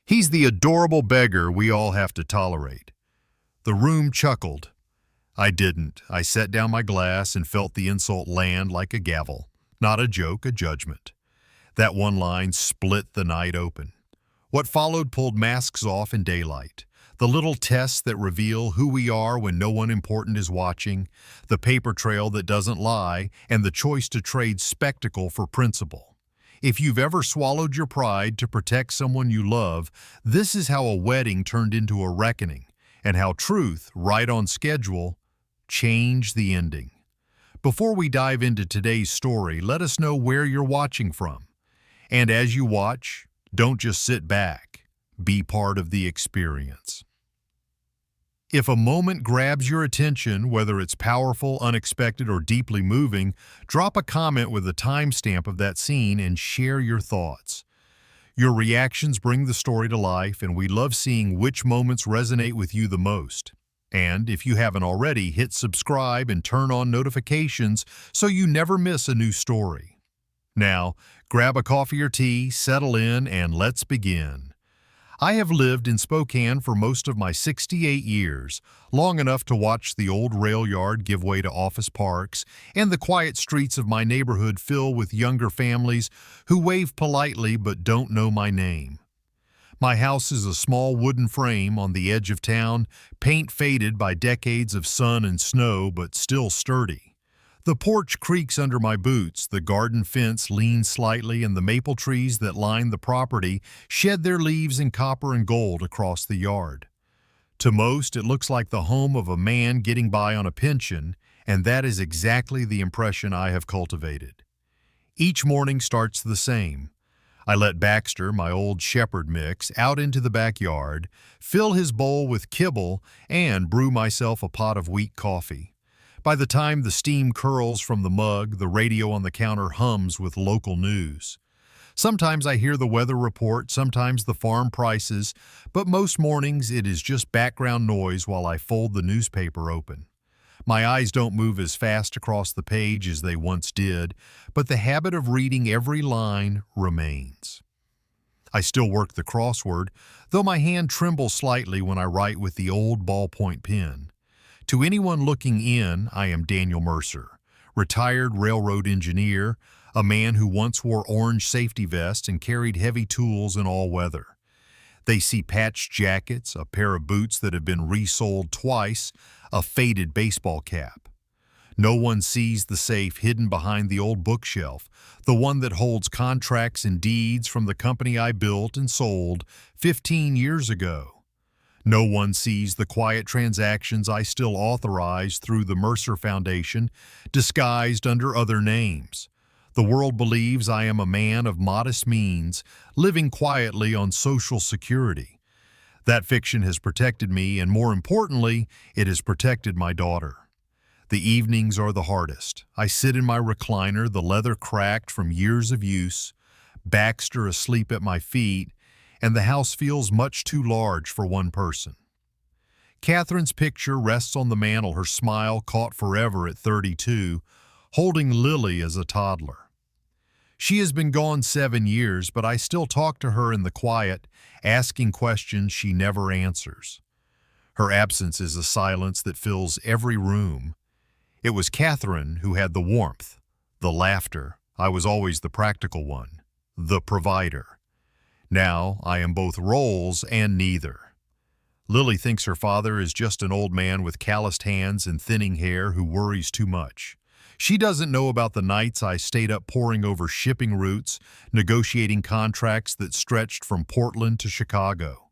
He's the adorable beggar we all have to tolerate. The room chuckled. I didn't. I set down my glass and felt the insult land like a gavel. Not a joke, a judgment. That one line split the night open. What followed pulled masks off in daylight. The little tests that reveal who we are when no one important is watching, the paper trail that doesn't lie, and the choice to trade spectacle for principle. If you've ever swallowed your pride to protect someone you love, this is how a wedding turned into a reckoning, and how truth, right on schedule, changed the ending. Before we dive into today's story, let us know where you're watching from. And as you watch, don't just sit back. Be part of the experience. If a moment grabs your attention, whether it's powerful, unexpected, or deeply moving, drop a comment with a timestamp of that scene and share your thoughts. Your reactions bring the story to life, and we love seeing which moments resonate with you the most. And if you haven't already, hit subscribe and turn on notifications so you never miss a new story. Now, grab a coffee or tea, settle in, and let's begin. I have lived in Spokane for most of my 68 years, long enough to watch the old rail yard give way to office parks and the quiet streets of my neighborhood fill with younger families who wave politely but don't know my name. My house is a small wooden frame on the edge of town, paint faded by decades of sun and snow but still sturdy. The porch creaks under my boots, the garden fence leans slightly, and the maple trees that line the property shed their leaves in copper and gold across the yard. To most, it looks like the home of a man getting by on a pension, and that is exactly the impression I have cultivated. Each morning starts the same. I let Baxter, my old shepherd mix, out into the backyard, fill his bowl with kibble, and brew myself a pot of weak coffee. By the time the steam curls from the mug, the radio on the counter hums with local news. Sometimes I hear the weather report, sometimes the farm prices, but most mornings it is just background noise while I fold the newspaper open. My eyes don't move as fast across the page as they once did, but the habit of reading every line remains. I still work the crossword, though my hand trembles slightly when I write with the old ballpoint pen. To anyone looking in, I am Daniel Mercer, retired railroad engineer, a man who once wore orange safety vests and carried heavy tools in all weather. They see patched jackets, a pair of boots that have been resoled twice, a faded baseball cap. No one sees the safe hidden behind the old bookshelf, the one that holds contracts and deeds from the company I built and sold 15 years ago. No one sees the quiet transactions I still authorize through the Mercer Foundation, disguised under other names. The world believes I am a man of modest means, living quietly on Social Security. That fiction has protected me, and more importantly, it has protected my daughter. The evenings are the hardest. I sit in my recliner, the leather cracked from years of use, Baxter asleep at my feet, and the house feels much too large for one person. Catherine's picture rests on the mantel, her smile caught forever at 32, holding Lily as a toddler. She has been gone 7 years, but I still talk to her in the quiet, asking questions she never answers. Her absence is a silence that fills every room. It was Catherine who had the warmth, the laughter. I was always the practical one, the provider. Now I am both roles and neither. Lily thinks her father is just an old man with calloused hands and thinning hair who worries too much. She doesn't know about the nights I stayed up poring over shipping routes, negotiating contracts that stretched from Portland to Chicago.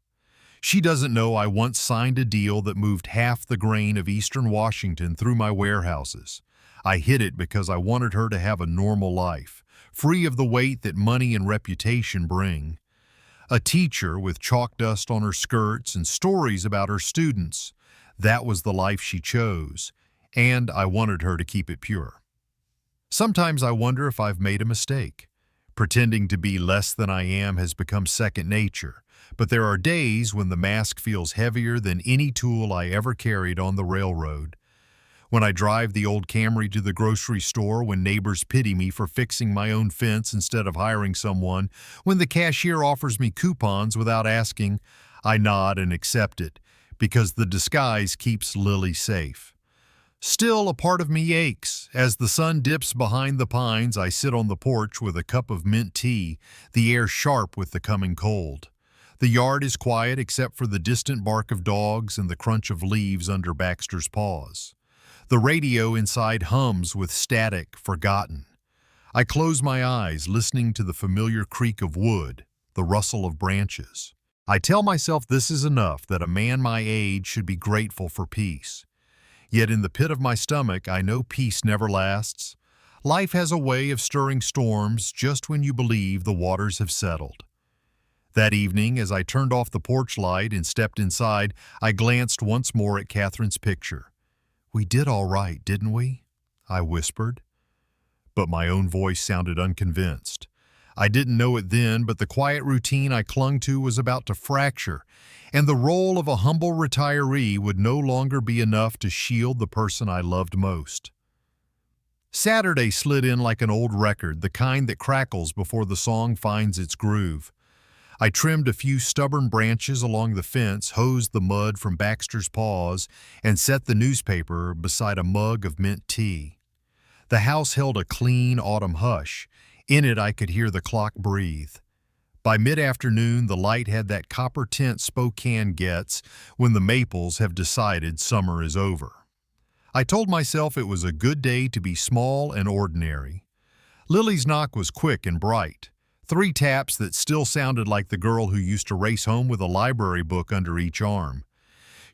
She doesn't know I once signed a deal that moved half the grain of eastern Washington through my warehouses. I hid it because I wanted her to have a normal life, free of the weight that money and reputation bring. A teacher with chalk dust on her skirts and stories about her students. That was the life she chose, and I wanted her to keep it pure. Sometimes I wonder if I've made a mistake. Pretending to be less than I am has become second nature, but there are days when the mask feels heavier than any tool I ever carried on the railroad. when I drive the old Camry to the grocery store, when neighbors pity me for fixing my own fence instead of hiring someone, when the cashier offers me coupons without asking, I nod and accept it, because the disguise keeps Lily safe. Still, a part of me aches. As the sun dips behind the pines, I sit on the porch with a cup of mint tea, the air sharp with the coming cold. The yard is quiet except for the distant bark of dogs and the crunch of leaves under Baxter's paws. The radio inside hums with static forgotten. I close my eyes, listening to the familiar creak of wood, the rustle of branches. I tell myself this is enough, that a man my age should be grateful for peace. Yet in the pit of my stomach, I know peace never lasts. Life has a way of stirring storms just when you believe the waters have settled. That evening, as I turned off the porch light and stepped inside, I glanced once more at Catherine's picture. "We did all right, didn't we?" I whispered. But my own voice sounded unconvinced. I didn't know it then, but the quiet routine I clung to was about to fracture, and the role of a humble retiree would no longer be enough to shield the person I loved most. Saturday slid in like an old record, the kind that crackles before the song finds its groove. I trimmed a few stubborn branches along the fence, hosed the mud from Baxter's paws, and set the newspaper beside a mug of mint tea. The house held a clean autumn hush. In it I could hear the clock breathe. By mid-afternoon, the light had that copper tint Spokane gets when the maples have decided summer is over. I told myself it was a good day to be small and ordinary. Lily's knock was quick and bright. 3 taps that still sounded like the girl who used to race home with a library book under each arm.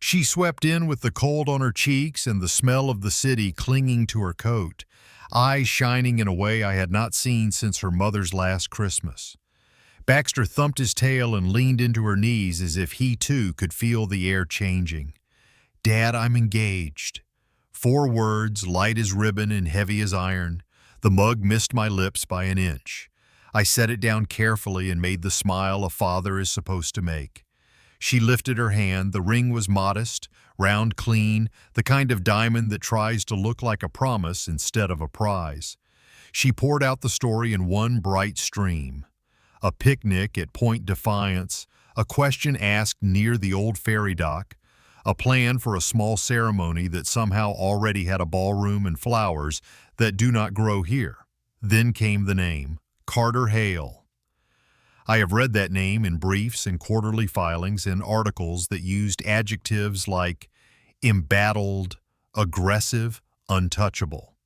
She swept in with the cold on her cheeks and the smell of the city clinging to her coat, eyes shining in a way I had not seen since her mother's last Christmas. Baxter thumped his tail and leaned into her knees as if he too could feel the air changing. "Dad, I'm engaged." 4 words, light as ribbon and heavy as iron. The mug missed my lips by an inch. I set it down carefully and made the smile a father is supposed to make. She lifted her hand. The ring was modest, round, clean, the kind of diamond that tries to look like a promise instead of a prize. She poured out the story in one bright stream. A picnic at Point Defiance, a question asked near the old ferry dock, a plan for a small ceremony that somehow already had a ballroom and flowers that do not grow here. Then came the name, Carter Hale. I have read that name in briefs and quarterly filings and articles that used adjectives like embattled, aggressive, untouchable.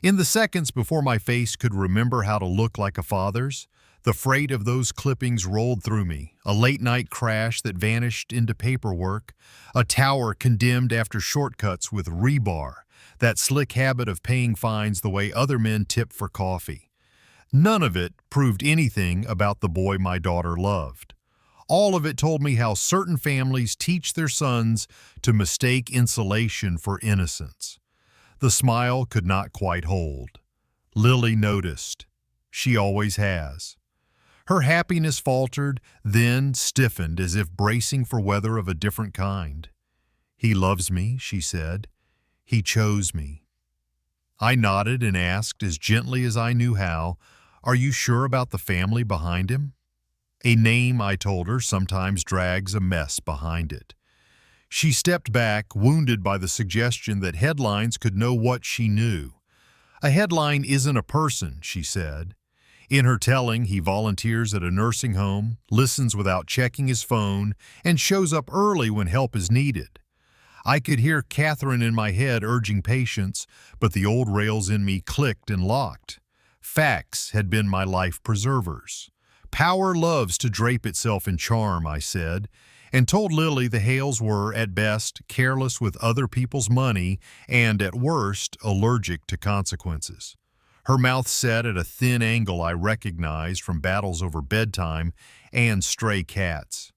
In the seconds before my face could remember how to look like a father's, the freight of those clippings rolled through me, a late-night crash that vanished into paperwork, a tower condemned after shortcuts with rebar, that slick habit of paying fines the way other men tip for coffee. None of it proved anything about the boy my daughter loved. All of it told me how certain families teach their sons to mistake insulation for innocence. The smile could not quite hold. Lily noticed. She always has. Her happiness faltered, then stiffened as if bracing for weather of a different kind. "He loves me," she said. "He chose me." I nodded and asked, as gently as I knew how, "Are you sure about the family behind him?" A name, I told her, sometimes drags a mess behind it. She stepped back, wounded by the suggestion that headlines could know what she knew. "A headline isn't a person," she said. In her telling, he volunteers at a nursing home, listens without checking his phone, and shows up early when help is needed. I could hear Catherine in my head urging patience, but the old rails in me clicked and locked. Facts had been my life preservers. Power loves to drape itself in charm, I said, and told Lily the Hales were, at best, careless with other people's money and, at worst, allergic to consequences. Her mouth set at a thin angle I recognized from battles over bedtime and stray cats.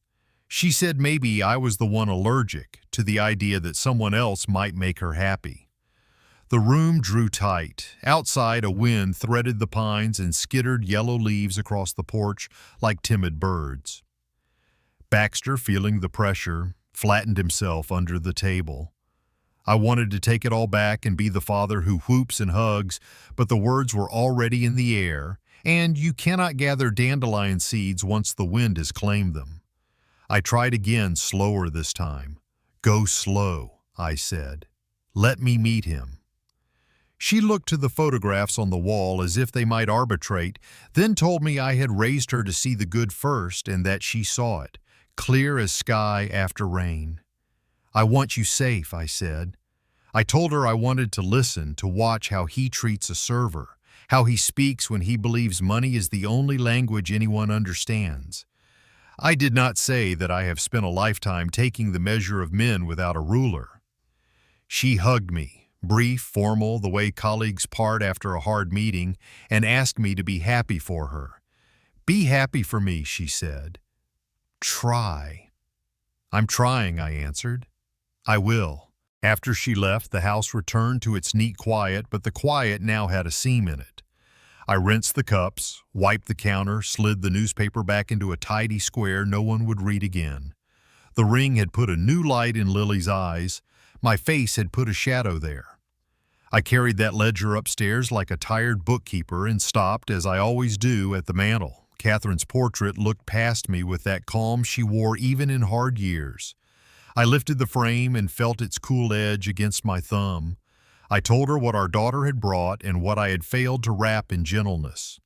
She said maybe I was the one allergic to the idea that someone else might make her happy. The room drew tight. Outside, a wind threaded the pines and skittered yellow leaves across the porch like timid birds. Baxter, feeling the pressure, flattened himself under the table. I wanted to take it all back and be the father who whoops and hugs, but the words were already in the air, and you cannot gather dandelion seeds once the wind has claimed them. I tried again, slower this time. "Go slow," I said. "Let me meet him." She looked to the photographs on the wall as if they might arbitrate, then told me I had raised her to see the good first and that she saw it, clear as sky after rain. "I want you safe," I said. I told her I wanted to listen, to watch how he treats a server, how he speaks when he believes money is the only language anyone understands. I did not say that I have spent a lifetime taking the measure of men without a ruler. She hugged me, brief, formal, the way colleagues part after a hard meeting, and asked me to be happy for her. "Be happy for me," she said. "Try." "I'm trying," I answered. "I will." After she left, the house returned to its neat quiet, but the quiet now had a seam in it. I rinsed the cups, wiped the counter, slid the newspaper back into a tidy square no one would read again. The ring had put a new light in Lily's eyes. My face had put a shadow there. I carried that ledger upstairs like a tired bookkeeper and stopped, as I always do, at the mantel. Catherine's portrait looked past me with that calm she wore even in hard years. I lifted the frame and felt its cool edge against my thumb. I told her what our daughter had brought and what I had failed to wrap in gentleness.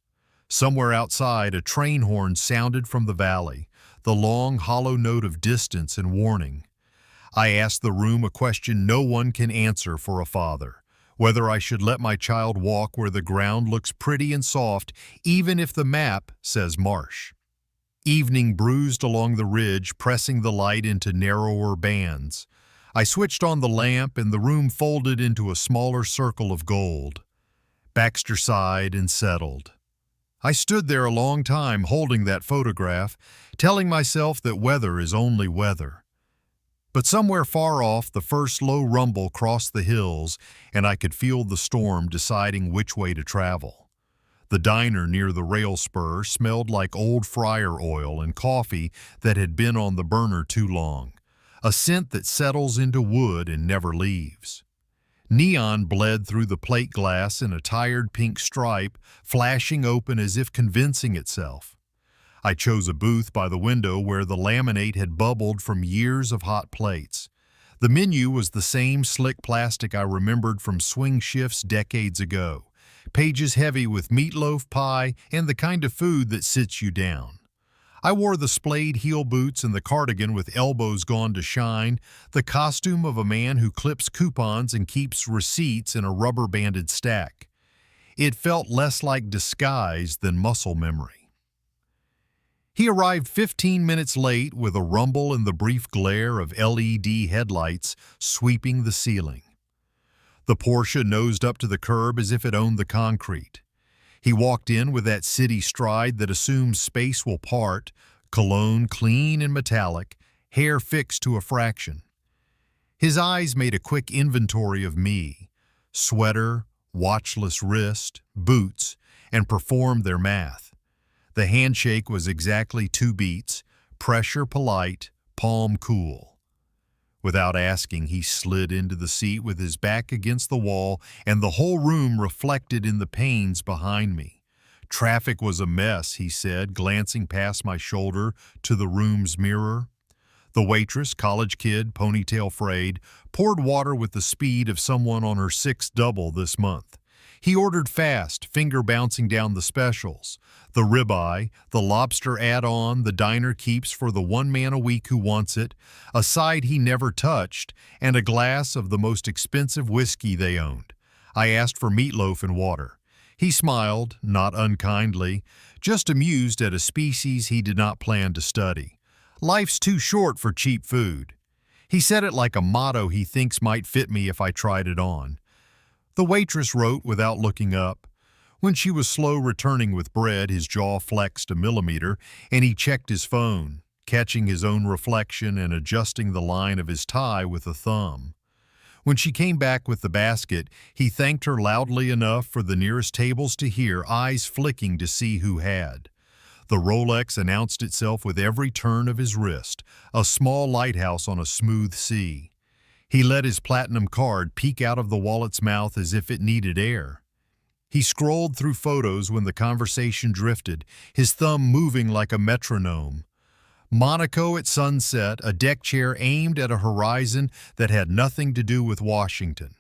Somewhere outside, a train horn sounded from the valley, the long, hollow note of distance and warning. I asked the room a question no one can answer for a father, whether I should let my child walk where the ground looks pretty and soft, even if the map says marsh. Evening bruised along the ridge, pressing the light into narrower bands. I switched on the lamp and the room folded into a smaller circle of gold. Baxter sighed and settled. I stood there a long time holding that photograph, telling myself that weather is only weather. But somewhere far off, the first low rumble crossed the hills, and I could feel the storm deciding which way to travel. The diner near the rail spur smelled like old fryer oil and coffee that had been on the burner too long, a scent that settles into wood and never leaves. Neon bled through the plate glass in a tired pink stripe, flashing open as if convincing itself. I chose a booth by the window where the laminate had bubbled from years of hot plates. The menu was the same slick plastic I remembered from swing shifts decades ago, pages heavy with meatloaf pie and the kind of food that sits you down. I wore the splayed heel boots and the cardigan with elbows gone to shine, the costume of a man who clips coupons and keeps receipts in a rubber-banded stack. It felt less like disguise than muscle memory. He arrived 15 minutes late with a rumble and the brief glare of LED headlights sweeping the ceiling. The Porsche nosed up to the curb as if it owned the concrete. He walked in with that city stride that assumes space will part, cologne clean and metallic, hair fixed to a fraction. His eyes made a quick inventory of me, sweater, watchless wrist, boots, and performed their math. The handshake was exactly 2 beats, pressure polite, palm cool. Without asking, he slid into the seat with his back against the wall, and the whole room reflected in the panes behind me. Traffic was a mess, he said, glancing past my shoulder to the room's mirror. The waitress, college kid, ponytail frayed, poured water with the speed of someone on her 6th double this month. He ordered fast, finger bouncing down the specials. The ribeye, the lobster add-on the diner keeps for the one man a week who wants it, a side he never touched, and a glass of the most expensive whiskey they owned. I asked for meatloaf and water. He smiled, not unkindly, just amused at a species he did not plan to study. Life's too short for cheap food. He said it like a motto he thinks might fit me if I tried it on. The waitress wrote without looking up. When she was slow returning with bread, his jaw flexed a millimeter, and he checked his phone, catching his own reflection and adjusting the line of his tie with a thumb. When she came back with the basket, he thanked her loudly enough for the nearest tables to hear, eyes flicking to see who had. The Rolex announced itself with every turn of his wrist, a small lighthouse on a smooth sea. He let his platinum card peek out of the wallet's mouth as if it needed air. He scrolled through photos when the conversation drifted, his thumb moving like a metronome. Monaco at sunset, a deck chair aimed at a horizon that had nothing to do with Washington.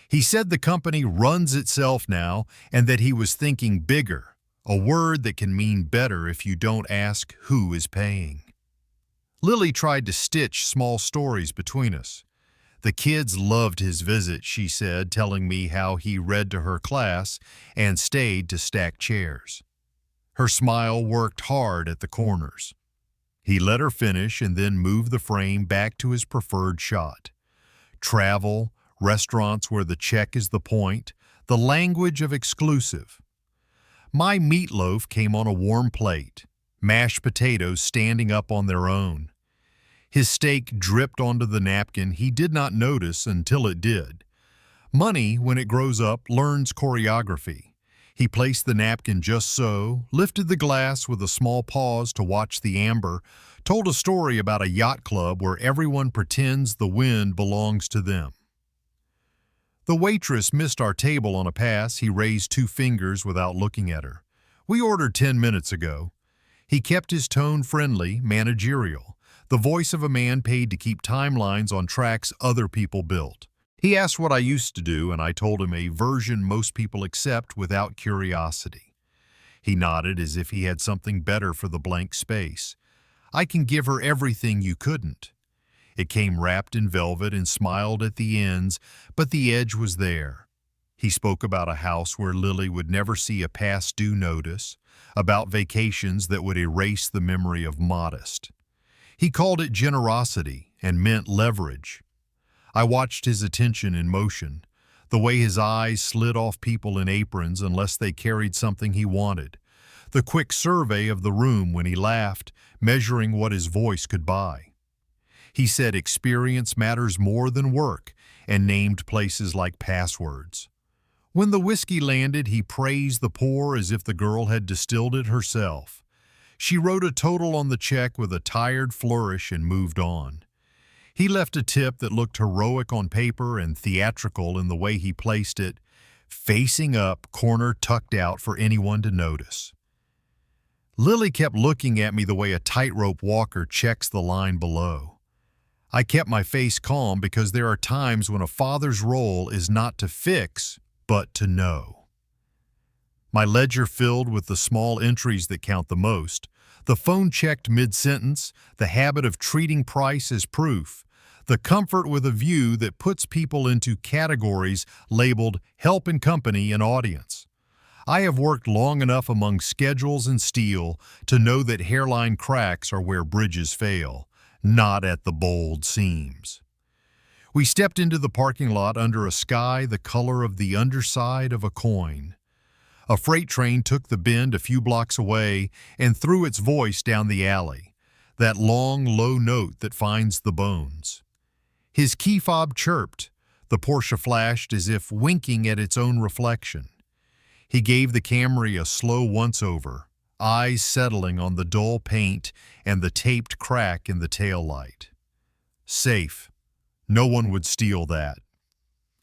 He said the company runs itself now and that he was thinking bigger, a word that can mean better if you don't ask who is paying. Lily tried to stitch small stories between us. The kids loved his visit, she said, telling me how he read to her class and stayed to stack chairs. Her smile worked hard at the corners. He let her finish and then moved the frame back to his preferred shot. Travel, restaurants where the check is the point, the language of exclusive. My meatloaf came on a warm plate, mashed potatoes standing up on their own. His steak dripped onto the napkin he did not notice until it did. Money, when it grows up, learns choreography. He placed the napkin just so, lifted the glass with a small pause to watch the amber, told a story about a yacht club where everyone pretends the wind belongs to them. The waitress missed our table on a pass. He raised 2 fingers without looking at her. We ordered 10 minutes ago. He kept his tone friendly, managerial, the voice of a man paid to keep timelines on tracks other people built. He asked what I used to do, and I told him a version most people accept without curiosity. He nodded as if he had something better for the blank space. I can give her everything you couldn't. It came wrapped in velvet and smiled at the ends, but the edge was there. He spoke about a house where Lily would never see a past due notice, about vacations that would erase the memory of modest. He called it generosity and meant leverage. I watched his attention in motion, the way his eyes slid off people in aprons unless they carried something he wanted, the quick survey of the room when he laughed, measuring what his voice could buy. He said experience matters more than work and named places like passwords. When the whiskey landed, he praised the pour as if the girl had distilled it herself. She wrote a total on the check with a tired flourish and moved on. He left a tip that looked heroic on paper and theatrical in the way he placed it, facing up, corner tucked out for anyone to notice. Lily kept looking at me the way a tightrope walker checks the line below. I kept my face calm because there are times when a father's role is not to fix, but to know. My ledger filled with the small entries that count the most, the phone checked mid-sentence, the habit of treating price as proof, the comfort with a view that puts people into categories labeled help and company and audience. I have worked long enough among schedules and steel to know that hairline cracks are where bridges fail, not at the bold seams. We stepped into the parking lot under a sky the color of the underside of a coin. A freight train took the bend a few blocks away and threw its voice down the alley, that long, low note that finds the bones. His key fob chirped. The Porsche flashed as if winking at its own reflection. He gave the Camry a slow once-over, eyes settling on the dull paint and the taped crack in the taillight. Safe. No one would steal that.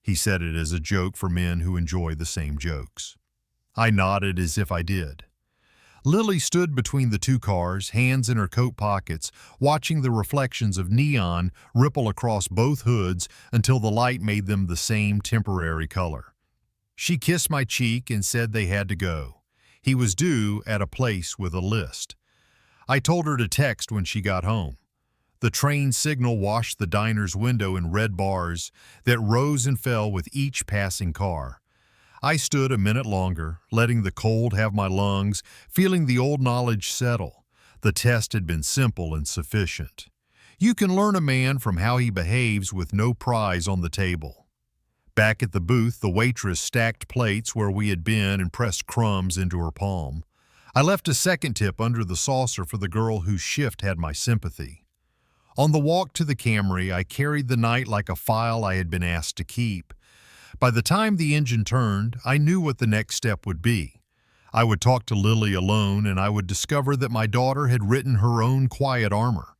He said it as a joke for men who enjoy the same jokes. I nodded as if I did. Lily stood between the 2 cars, hands in her coat pockets, watching the reflections of neon ripple across both hoods until the light made them the same temporary color. She kissed my cheek and said they had to go. He was due at a place with a list. I told her to text when she got home. The train signal washed the diner's window in red bars that rose and fell with each passing car. I stood a minute longer, letting the cold have my lungs, feeling the old knowledge settle. The test had been simple and sufficient. You can learn a man from how he behaves with no prize on the table. Back at the booth, the waitress stacked plates where we had been and pressed crumbs into her palm. I left a second tip under the saucer for the girl whose shift had my sympathy. On the walk to the Camry, I carried the night like a file I had been asked to keep. By the time the engine turned, I knew what the next step would be. I would talk to Lily alone, and I would discover that my daughter had written her own quiet armor.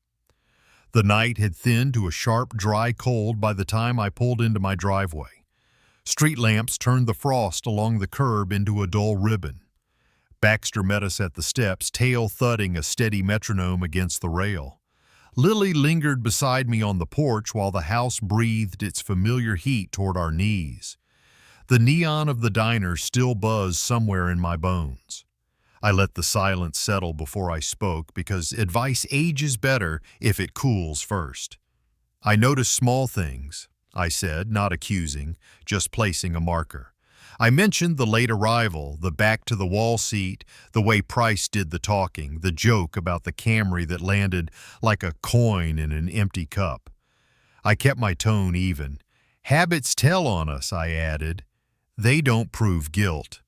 The night had thinned to a sharp, dry cold by the time I pulled into my driveway. Street lamps turned the frost along the curb into a dull ribbon. Baxter met us at the steps, tail thudding a steady metronome against the rail. Lily lingered beside me on the porch while the house breathed its familiar heat toward our knees. The neon of the diner still buzzed somewhere in my bones. I let the silence settle before I spoke because advice ages better if it cools first. I noticed small things, I said, not accusing, just placing a marker. I mentioned the late arrival, the back-to-the-wall seat, the way Price did the talking, the joke about the Camry that landed like a coin in an empty cup. I kept my tone even. Habits tell on us, I added. They don't prove guilt.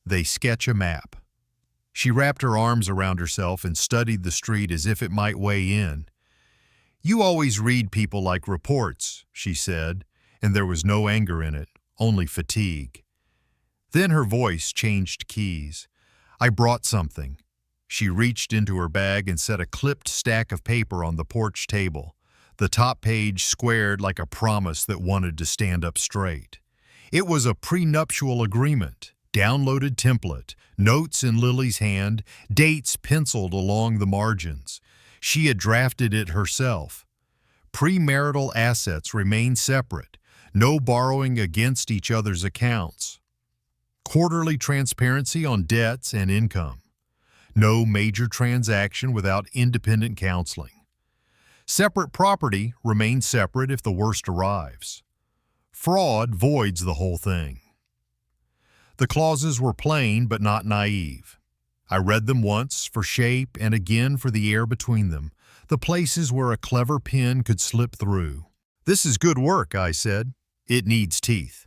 They sketch a map. She wrapped her arms around herself and studied the street as if it might weigh in. You always read people like reports, she said, and there was no anger in it. Only fatigue. Then her voice changed keys. I brought something. She reached into her bag and set a clipped stack of paper on the porch table, the top page squared like a promise that wanted to stand up straight. It was a prenuptial agreement, downloaded template, notes in Lily's hand, dates penciled along the margins. She had drafted it herself. Premarital assets remain separate. No borrowing against each other's accounts. Quarterly transparency on debts and income. No major transaction without independent counseling. Separate property remains separate if the worst arrives. Fraud voids the whole thing. The clauses were plain but not naive. I read them once for shape and again for the air between them, the places where a clever pen could slip through. This is good work, I said. It needs teeth.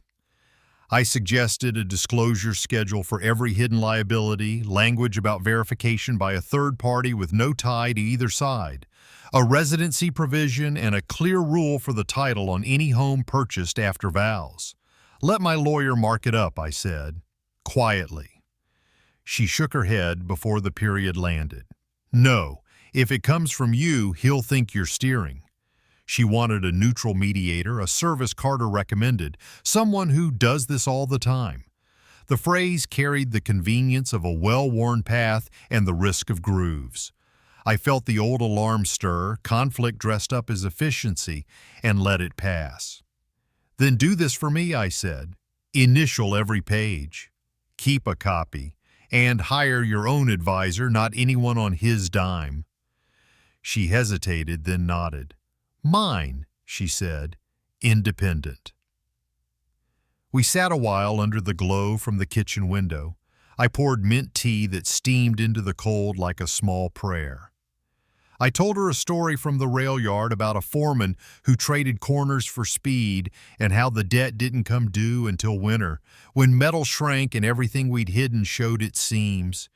I suggested a disclosure schedule for every hidden liability, language about verification by a third party with no tie to either side, a residency provision, and a clear rule for the title on any home purchased after vows. Let my lawyer mark it up, I said, quietly. She shook her head before the period landed. No, if it comes from you, he'll think you're steering. She wanted a neutral mediator, a service Carter recommended, someone who does this all the time. The phrase carried the convenience of a well-worn path and the risk of grooves. I felt the old alarm stir, conflict dressed up as efficiency, and let it pass. Then do this for me, I said. Initial every page. Keep a copy. And hire your own advisor, not anyone on his dime. She hesitated, then nodded. Mine, she said, independent. We sat a while under the glow from the kitchen window. I poured mint tea that steamed into the cold like a small prayer. I told her a story from the rail yard about a foreman who traded corners for speed and how the debt didn't come due until winter, when metal shrank and everything we'd hidden showed its seams.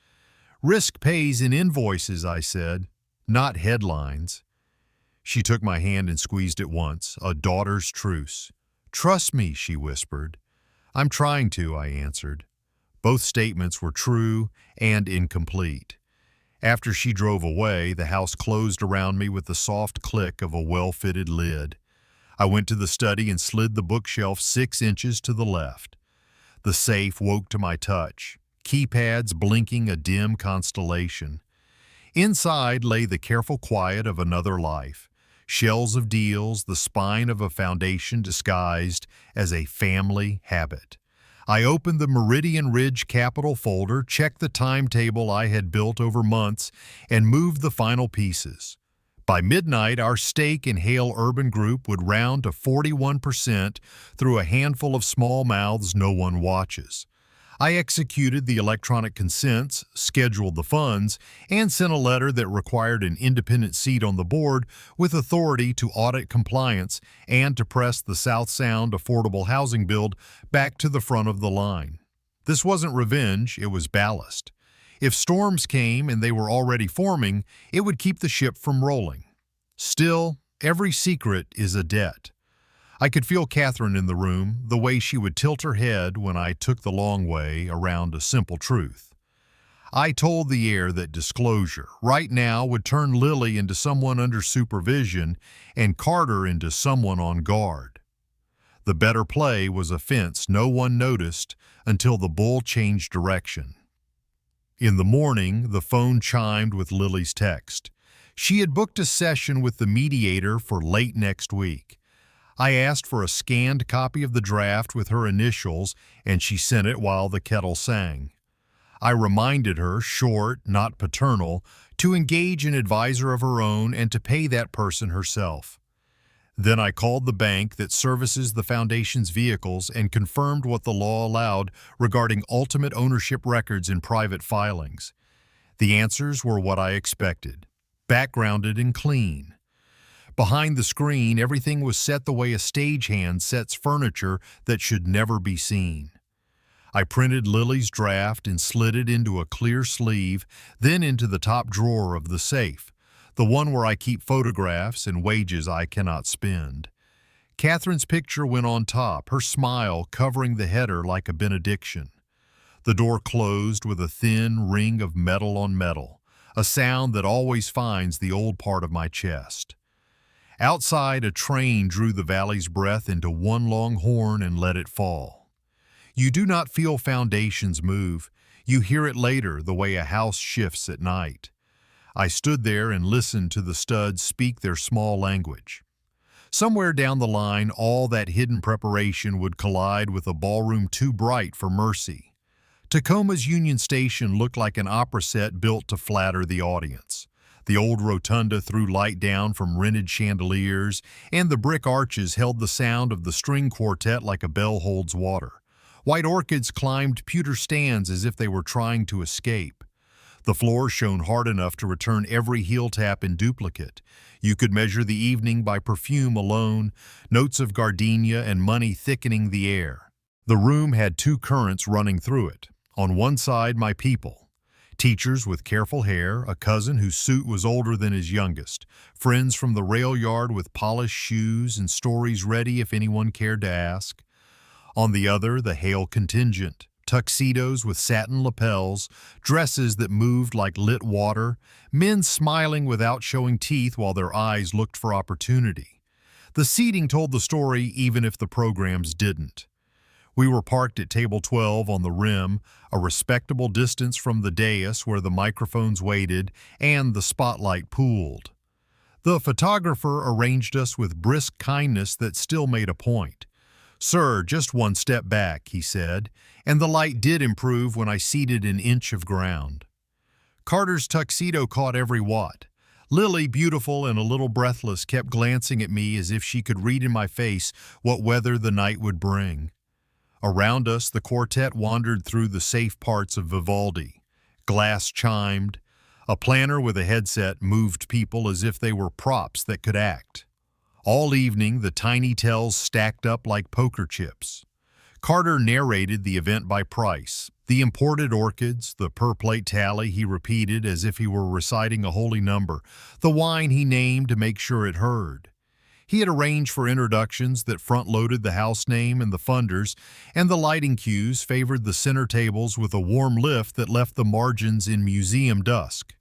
Risk pays in invoices, I said, not headlines. She took my hand and squeezed it once, a daughter's truce. Trust me, she whispered. I'm trying to, I answered. Both statements were true and incomplete. After she drove away, the house closed around me with the soft click of a well-fitted lid. I went to the study and slid the bookshelf 6 inches to the left. The safe woke to my touch, keypads blinking a dim constellation. Inside lay the careful quiet of another life. Shells of deals, the spine of a foundation disguised as a family habit. I opened the Meridian Ridge Capital folder, checked the timetable I had built over months, and moved the final pieces. By midnight, our stake in Hale Urban Group would round to 41% through a handful of small mouths no one watches. I executed the electronic consents, scheduled the funds, and sent a letter that required an independent seat on the board with authority to audit compliance and to press the South Sound affordable housing build back to the front of the line. This wasn't revenge, it was ballast. If storms came and they were already forming, it would keep the ship from rolling. Still, every secret is a debt. I could feel Catherine in the room, the way she would tilt her head when I took the long way around a simple truth. I told the air that disclosure, right now, would turn Lily into someone under supervision and Carter into someone on guard. The better play was a fence no one noticed until the bull changed direction. In the morning, the phone chimed with Lily's text. She had booked a session with the mediator for late next week. I asked for a scanned copy of the draft with her initials, and she sent it while the kettle sang. I reminded her, short, not paternal, to engage an advisor of her own and to pay that person herself. Then I called the bank that services the Foundation's vehicles and confirmed what the law allowed regarding ultimate ownership records in private filings. The answers were what I expected, backgrounded and clean. Behind the screen, everything was set the way a stagehand sets furniture that should never be seen. I printed Lily's draft and slid it into a clear sleeve, then into the top drawer of the safe, the one where I keep photographs and wages I cannot spend. Catherine's picture went on top, her smile covering the header like a benediction. The door closed with a thin ring of metal on metal, a sound that always finds the old part of my chest. Outside, a train drew the valley's breath into one long horn and let it fall. You do not feel foundations move. You hear it later, the way a house shifts at night. I stood there and listened to the studs speak their small language. Somewhere down the line, all that hidden preparation would collide with a ballroom too bright for mercy. Tacoma's Union Station looked like an opera set built to flatter the audience. The old rotunda threw light down from rented chandeliers, and the brick arches held the sound of the string quartet like a bell holds water. White orchids climbed pewter stands as if they were trying to escape. The floor shone hard enough to return every heel tap in duplicate. You could measure the evening by perfume alone, notes of gardenia and money thickening the air. The room had two currents running through it. On one side, my people. Teachers with careful hair, a cousin whose suit was older than his youngest, friends from the rail yard with polished shoes and stories ready if anyone cared to ask. On the other, the Hale contingent, tuxedos with satin lapels, dresses that moved like lit water, men smiling without showing teeth while their eyes looked for opportunity. The seating told the story even if the programs didn't. We were parked at table 12 on the rim, a respectable distance from the dais where the microphones waited and the spotlight pooled. The photographer arranged us with brisk kindness that still made a point. "Sir, just one step back," he said, and the light did improve when I ceded an inch of ground. Carter's tuxedo caught every watt. Lily, beautiful and a little breathless, kept glancing at me as if she could read in my face what weather the night would bring. Around us, the quartet wandered through the safe parts of Vivaldi. Glass chimed. A planner with a headset moved people as if they were props that could act. All evening, the tiny tells stacked up like poker chips. Carter narrated the event by price. The imported orchids, the per-plate tally he repeated as if he were reciting a holy number, the wine he named to make sure it heard. He had arranged for introductions that front-loaded the house name and the funders, and the lighting cues favored the center tables with a warm lift that left the margins in museum dusk.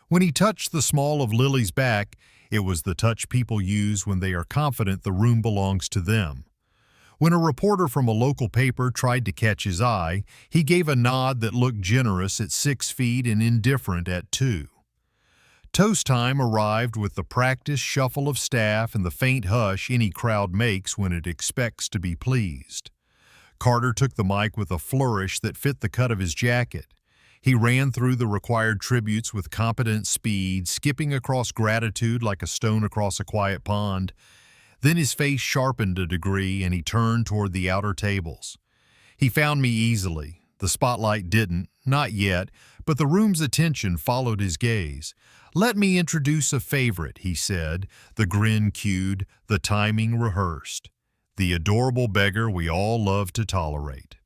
When he touched the small of Lily's back, it was the touch people use when they are confident the room belongs to them. When a reporter from a local paper tried to catch his eye, he gave a nod that looked generous at 6 feet and indifferent at 2. Toast time arrived with the practiced shuffle of staff and the faint hush any crowd makes when it expects to be pleased. Carter took the mic with a flourish that fit the cut of his jacket. He ran through the required tributes with competent speed, skipping across gratitude like a stone across a quiet pond. Then his face sharpened a degree and he turned toward the outer tables. He found me easily. The spotlight didn't, not yet, but the room's attention followed his gaze. "Let me introduce a favorite," he said, the grin cued, the timing rehearsed. "The adorable beggar we all love to tolerate."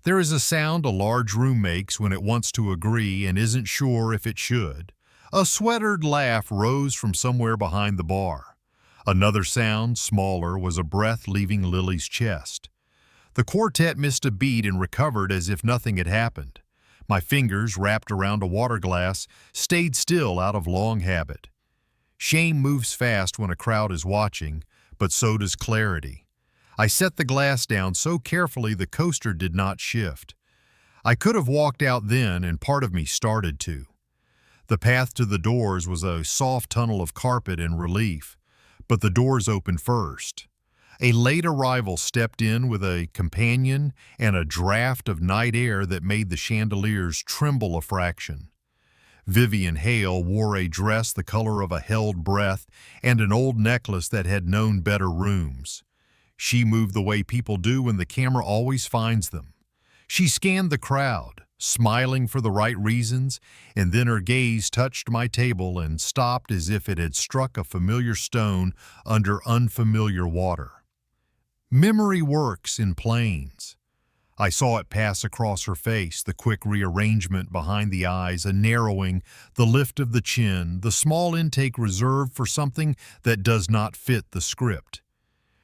There is a sound a large room makes when it wants to agree and isn't sure if it should. A sweatered laugh rose from somewhere behind the bar. Another sound, smaller, was a breath leaving Lily's chest. The quartet missed a beat and recovered as if nothing had happened. My fingers, wrapped around a water glass, stayed still out of long habit. Shame moves fast when a crowd is watching, but so does clarity. I set the glass down so carefully the coaster did not shift. I could have walked out then, and part of me started to. The path to the doors was a soft tunnel of carpet and relief, but the doors opened first. A late arrival stepped in with a companion and a draft of night air that made the chandeliers tremble a fraction. Vivian Hale wore a dress the color of a held breath and an old necklace that had known better rooms. She moved the way people do when the camera always finds them. She scanned the crowd, smiling for the right reasons, and then her gaze touched my table and stopped as if it had struck a familiar stone under unfamiliar water. Memory works in planes. I saw it pass across her face, the quick rearrangement behind the eyes, a narrowing, the lift of the chin, the small intake reserved for something that does not fit the script.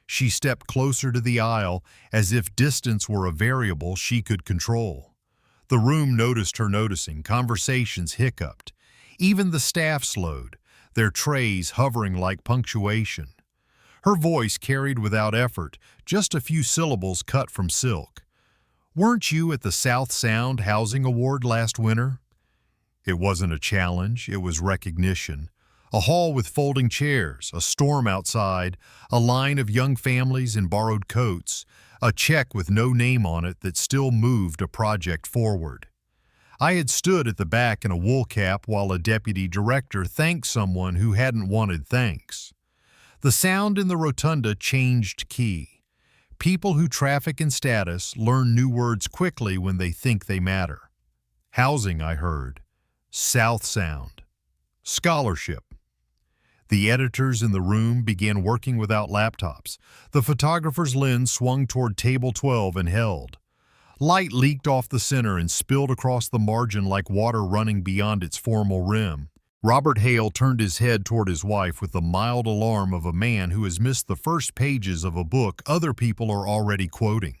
She stepped closer to the aisle as if distance were a variable she could control. The room noticed her noticing, conversations hiccuped. Even the staff slowed, their trays hovering like punctuation. Her voice carried without effort, just a few syllables cut from silk. "Weren't you at the South Sound Housing Award last winter?" It wasn't a challenge, it was recognition. A hall with folding chairs, a storm outside, a line of young families in borrowed coats, a check with no name on it that still moved a project forward. I had stood at the back in a wool cap while a deputy director thanked someone who hadn't wanted thanks. The sound in the rotunda changed key. People who traffic in status learn new words quickly when they think they matter. Housing, I heard. South Sound. Scholarship. The editors in the room began working without laptops. The photographer's lens swung toward table 12 and held. Light leaked off the center and spilled across the margin like water running beyond its formal rim. Robert Hale turned his head toward his wife with the mild alarm of a man who has missed the first pages of a book other people are already quoting.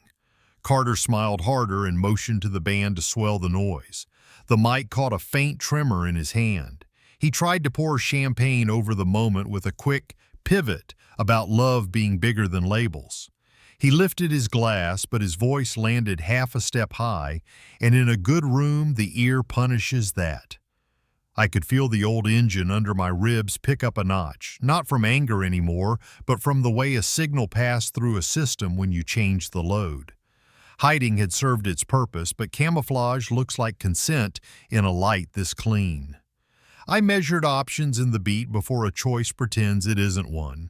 Carter smiled harder and motioned to the band to swell the noise. The mic caught a faint tremor in his hand. He tried to pour champagne over the moment with a quick pivot about love being bigger than labels. He lifted his glass, but his voice landed half a step high, and in a good room the ear punishes that. I could feel the old engine under my ribs pick up a notch, not from anger anymore, but from the way a signal passed through a system when you change the load. Hiding had served its purpose, but camouflage looks like consent in a light this clean. I measured options in the beat before a choice pretends it isn't one.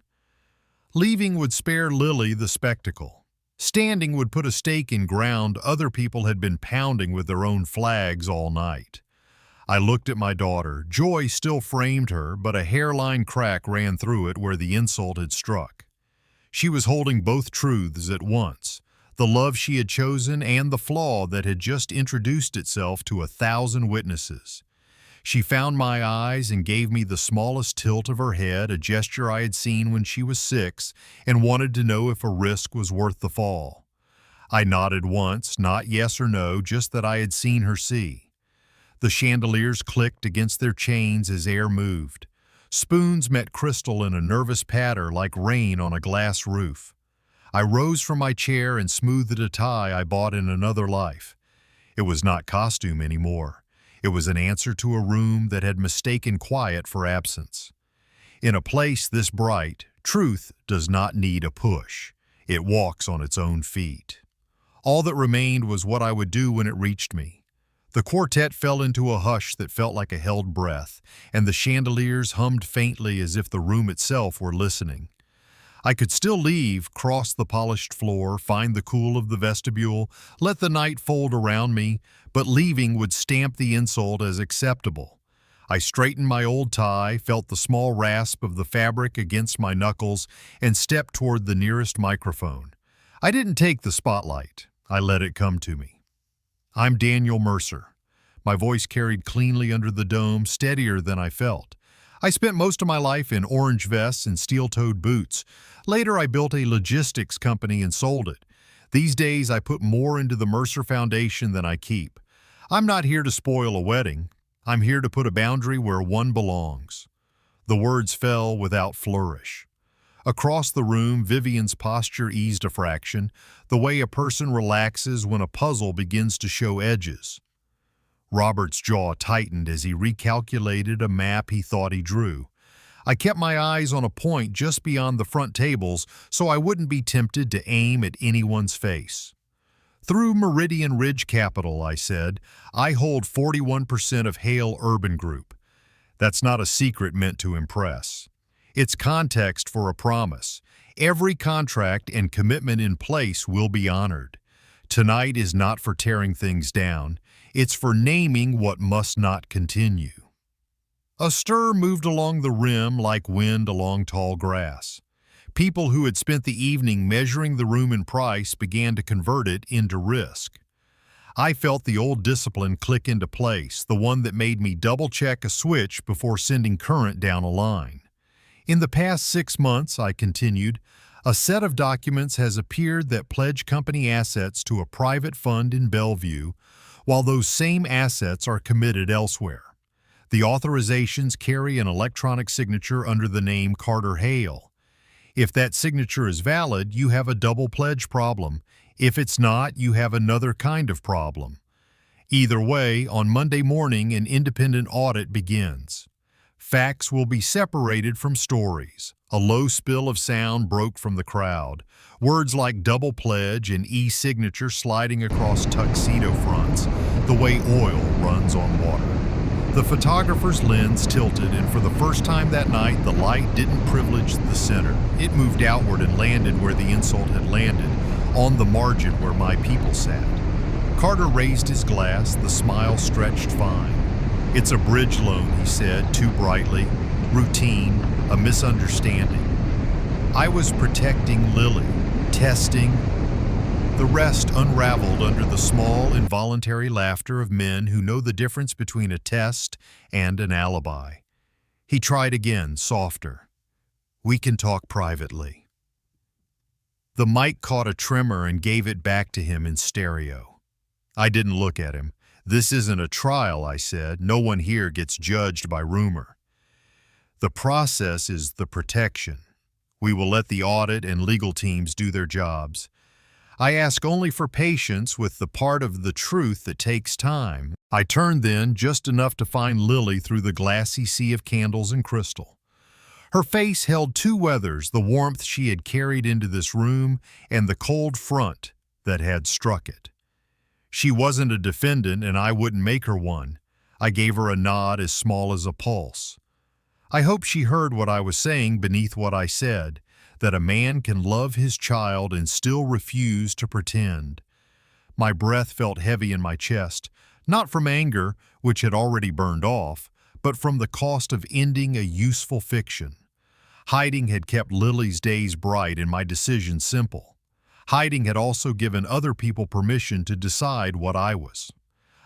Leaving would spare Lily the spectacle. Standing would put a stake in ground other people had been pounding with their own flags all night. I looked at my daughter. Joy still framed her, but a hairline crack ran through it where the insult had struck. She was holding both truths at once, the love she had chosen and the flaw that had just introduced itself to 1,000 witnesses. She found my eyes and gave me the smallest tilt of her head, a gesture I had seen when she was 6, and wanted to know if a risk was worth the fall. I nodded once, not yes or no, just that I had seen her see. The chandeliers clicked against their chains as air moved. Spoons met crystal in a nervous patter like rain on a glass roof. I rose from my chair and smoothed a tie I bought in another life. It was not costume anymore. It was an answer to a room that had mistaken quiet for absence. In a place this bright, truth does not need a push. It walks on its own feet. All that remained was what I would do when it reached me. The quartet fell into a hush that felt like a held breath, and the chandeliers hummed faintly as if the room itself were listening. I could still leave, cross the polished floor, find the cool of the vestibule, let the night fold around me, but leaving would stamp the insult as acceptable. I straightened my old tie, felt the small rasp of the fabric against my knuckles, and stepped toward the nearest microphone. I didn't take the spotlight. I let it come to me. I'm Daniel Mercer. My voice carried cleanly under the dome, steadier than I felt. I spent most of my life in orange vests and steel-toed boots. Later, I built a logistics company and sold it. These days, I put more into the Mercer Foundation than I keep. I'm not here to spoil a wedding. I'm here to put a boundary where one belongs." The words fell without flourish. Across the room, Vivian's posture eased a fraction, the way a person relaxes when a puzzle begins to show edges. Robert's jaw tightened as he recalculated a map he thought he drew. I kept my eyes on a point just beyond the front tables so I wouldn't be tempted to aim at anyone's face. "Through Meridian Ridge Capital," I said, "I hold 41% of Hale Urban Group. That's not a secret meant to impress. It's context for a promise. Every contract and commitment in place will be honored. Tonight is not for tearing things down. It's for naming what must not continue." A stir moved along the rim like wind along tall grass. People who had spent the evening measuring the room in price began to convert it into risk. I felt the old discipline click into place, the one that made me double-check a switch before sending current down a line. "In the past 6 months," I continued, "a set of documents has appeared that pledge company assets to a private fund in Bellevue, while those same assets are committed elsewhere. The authorizations carry an electronic signature under the name Carter Hale. If that signature is valid, you have a double pledge problem. If it's not, you have another kind of problem. Either way, on Monday morning, an independent audit begins. Facts will be separated from stories." A low spill of sound broke from the crowd. Words like double pledge and e-signature sliding across tuxedo fronts, the way oil runs on water. The photographer's lens tilted, and for the first time that night, the light didn't privilege the center. It moved outward and landed where the insult had landed, on the margin where my people sat. Carter raised his glass, the smile stretched fine. "It's a bridge loan," he said, too brightly. "Routine, a misunderstanding." I was protecting Lily, testing. The rest unraveled under the small, involuntary laughter of men who know the difference between a test and an alibi. He tried again, softer. "We can talk privately." The mic caught a tremor and gave it back to him in stereo. I didn't look at him. "This isn't a trial," I said. "No one here gets judged by rumor. The process is the protection. We will let the audit and legal teams do their jobs. I ask only for patience with the part of the truth that takes time." I turned then, just enough to find Lily through the glassy sea of candles and crystal. Her face held two weathers, the warmth she had carried into this room and the cold front that had struck it. She wasn't a defendant, and I wouldn't make her one. I gave her a nod as small as a pulse. I hope she heard what I was saying beneath what I said, that a man can love his child and still refuse to pretend. My breath felt heavy in my chest, not from anger, which had already burned off, but from the cost of ending a useful fiction. Hiding had kept Lily's days bright and my decisions simple. Hiding had also given other people permission to decide what I was.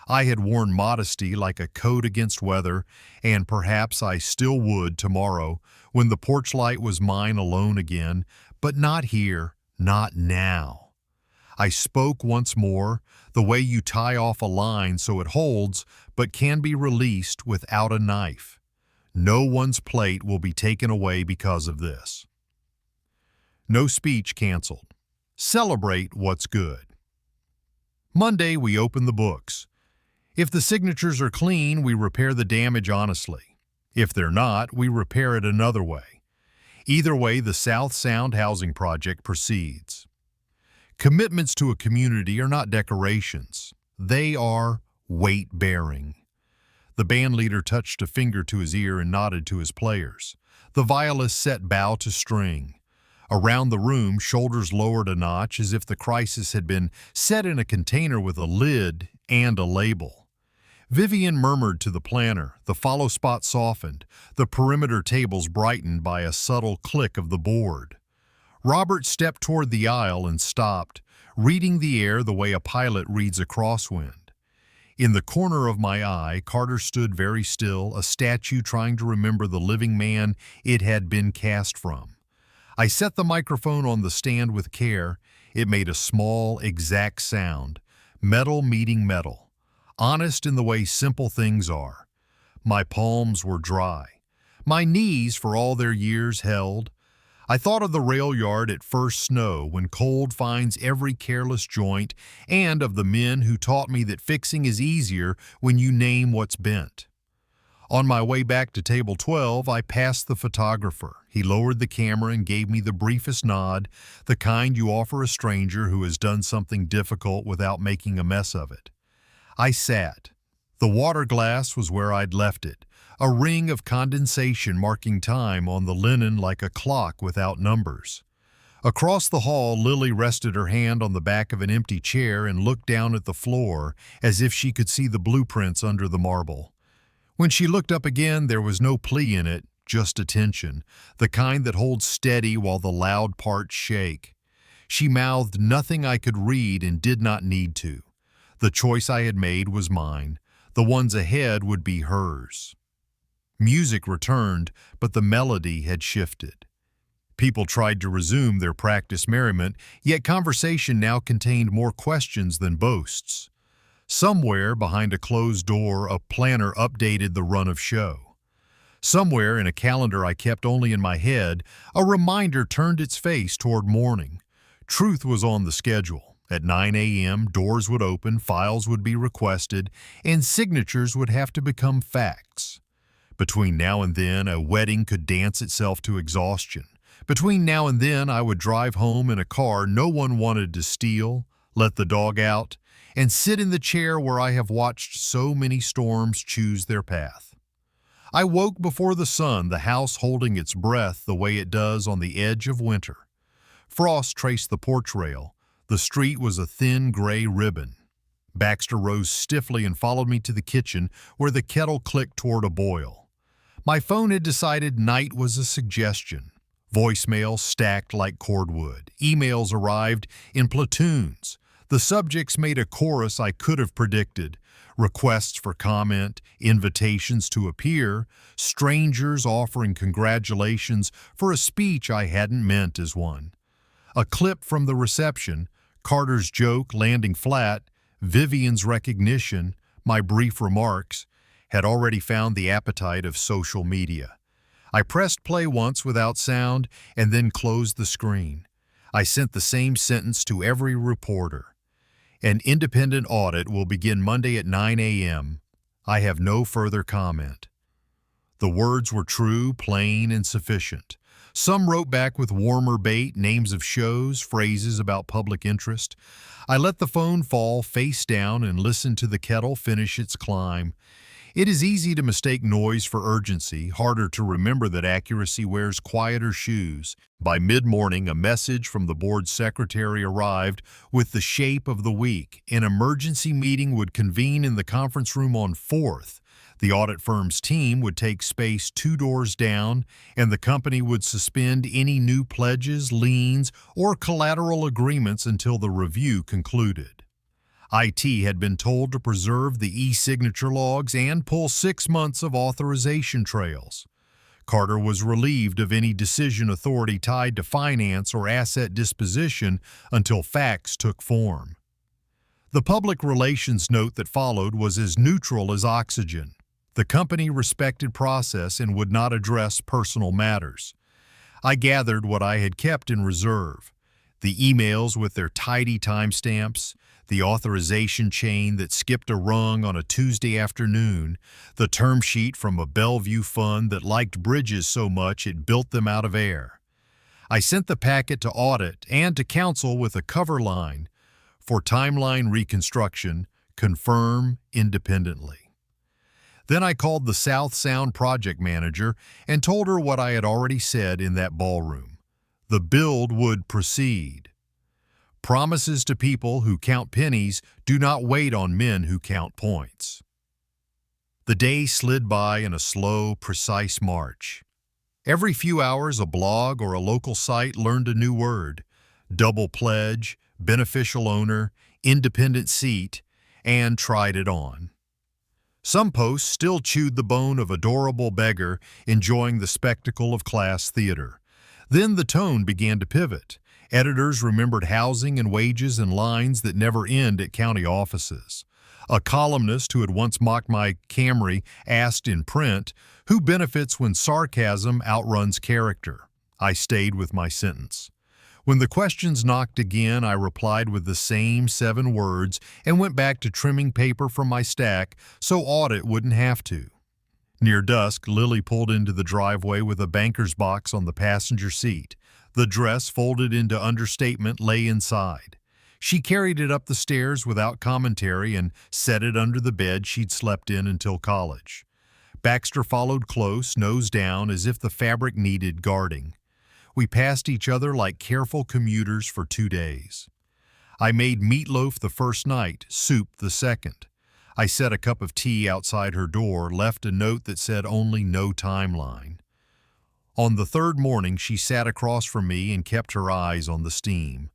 I had worn modesty like a coat against weather, and perhaps I still would tomorrow when the porch light was mine alone again, but not here, not now. I spoke once more, the way you tie off a line so it holds but can be released without a knife. No one's plate will be taken away because of this. No speech canceled. Celebrate what's good. Monday, we open the books. If the signatures are clean, we repair the damage honestly. If they're not, we repair it another way. Either way, the South Sound Housing Project proceeds. Commitments to a community are not decorations. They are weight-bearing. The band leader touched a finger to his ear and nodded to his players. The violist set bow to string. Around the room, shoulders lowered a notch as if the crisis had been set in a container with a lid and a label. Vivian murmured to the planner. The follow spot softened. The perimeter tables brightened by a subtle click of the board. Robert stepped toward the aisle and stopped, reading the air the way a pilot reads a crosswind. In the corner of my eye, Carter stood very still, a statue trying to remember the living man it had been cast from. I set the microphone on the stand with care. It made a small, exact sound. Metal meeting metal. honest in the way simple things are. My palms were dry. My knees, for all their years, held. I thought of the rail yard at first snow when cold finds every careless joint, and of the men who taught me that fixing is easier when you name what's bent. On my way back to table 12, I passed the photographer. He lowered the camera and gave me the briefest nod, the kind you offer a stranger who has done something difficult without making a mess of it. I sat. The water glass was where I'd left it, a ring of condensation marking time on the linen like a clock without numbers. Across the hall, Lily rested her hand on the back of an empty chair and looked down at the floor as if she could see the blueprints under the marble. When she looked up again, there was no plea in it, just attention, the kind that holds steady while the loud parts shake. She mouthed nothing I could read and did not need to. The choice I had made was mine. The ones ahead would be hers. Music returned, but the melody had shifted. People tried to resume their practiced merriment, yet conversation now contained more questions than boasts. Somewhere behind a closed door, a planner updated the run of show. Somewhere in a calendar I kept only in my head, a reminder turned its face toward morning. Truth was on the schedule. At 9 a.m., doors would open, files would be requested, and signatures would have to become facts. Between now and then, a wedding could dance itself to exhaustion. Between now and then, I would drive home in a car no one wanted to steal, let the dog out, and sit in the chair where I have watched so many storms choose their path. I woke before the sun, the house holding its breath the way it does on the edge of winter. Frost traced the porch rail. The street was a thin gray ribbon. Baxter rose stiffly and followed me to the kitchen where the kettle clicked toward a boil. My phone had decided night was a suggestion. Voicemail stacked like cordwood. Emails arrived in platoons. The subjects made a chorus I could have predicted. Requests for comment, invitations to appear, strangers offering congratulations for a speech I hadn't meant as one. A clip from the reception, Carter's joke landing flat, Vivian's recognition, my brief remarks, had already found the appetite of social media. I pressed play once without sound and then closed the screen. I sent the same sentence to every reporter. An independent audit will begin Monday at 9 a.m. I have no further comment. The words were true, plain, and sufficient. Some wrote back with warmer bait, names of shows, phrases about public interest. I let the phone fall face down and listened to the kettle finish its climb. It is easy to mistake noise for urgency, harder to remember that accuracy wears quieter shoes. By mid-morning, a message from the board secretary arrived with the shape of the week. An emergency meeting would convene in the conference room on 4th. The audit firm's team would take space 2 doors down, and the company would suspend any new pledges, liens, or collateral agreements until the review concluded. IT had been told to preserve the e-signature logs and pull 6 months of authorization trails. Carter was relieved of any decision authority tied to finance or asset disposition until facts took form. The public relations note that followed was as neutral as oxygen. The company respected process and would not address personal matters. I gathered what I had kept in reserve: the emails with their tidy timestamps, the authorization chain that skipped a rung on a Tuesday afternoon, the term sheet from a Bellevue fund that liked bridges so much it built them out of air. I sent the packet to audit and to counsel with a cover line: for timeline reconstruction, confirm independently. Then I called the South Sound project manager and told her what I had already said in that ballroom. The build would proceed. Promises to people who count pennies do not wait on men who count points. The day slid by in a slow, precise march. Every few hours, a blog or a local site learned a new word: double pledge, beneficial owner, independent seat, and tried it on. Some posts still chewed the bone of adorable Beggar, enjoying the spectacle of class theater. Then the tone began to pivot. Editors remembered housing and wages and lines that never end at county offices. A columnist who had once mocked my Camry asked in print, "Who benefits when sarcasm outruns character?" I stayed with my sentence. When the questions knocked again, I replied with the same 7 words and went back to trimming paper from my stack so Audit wouldn't have to. Near dusk, Lily pulled into the driveway with a banker's box on the passenger seat. The dress, folded into understatement, lay inside. She carried it up the stairs without commentary and set it under the bed she'd slept in until college. Baxter followed close, nose down, as if the fabric needed guarding. We passed each other like careful commuters for 2 days. I made meatloaf the first night, soup the second. I set a cup of tea outside her door, left a note that said only no timeline. On the 3rd morning, she sat across from me and kept her eyes on the steam.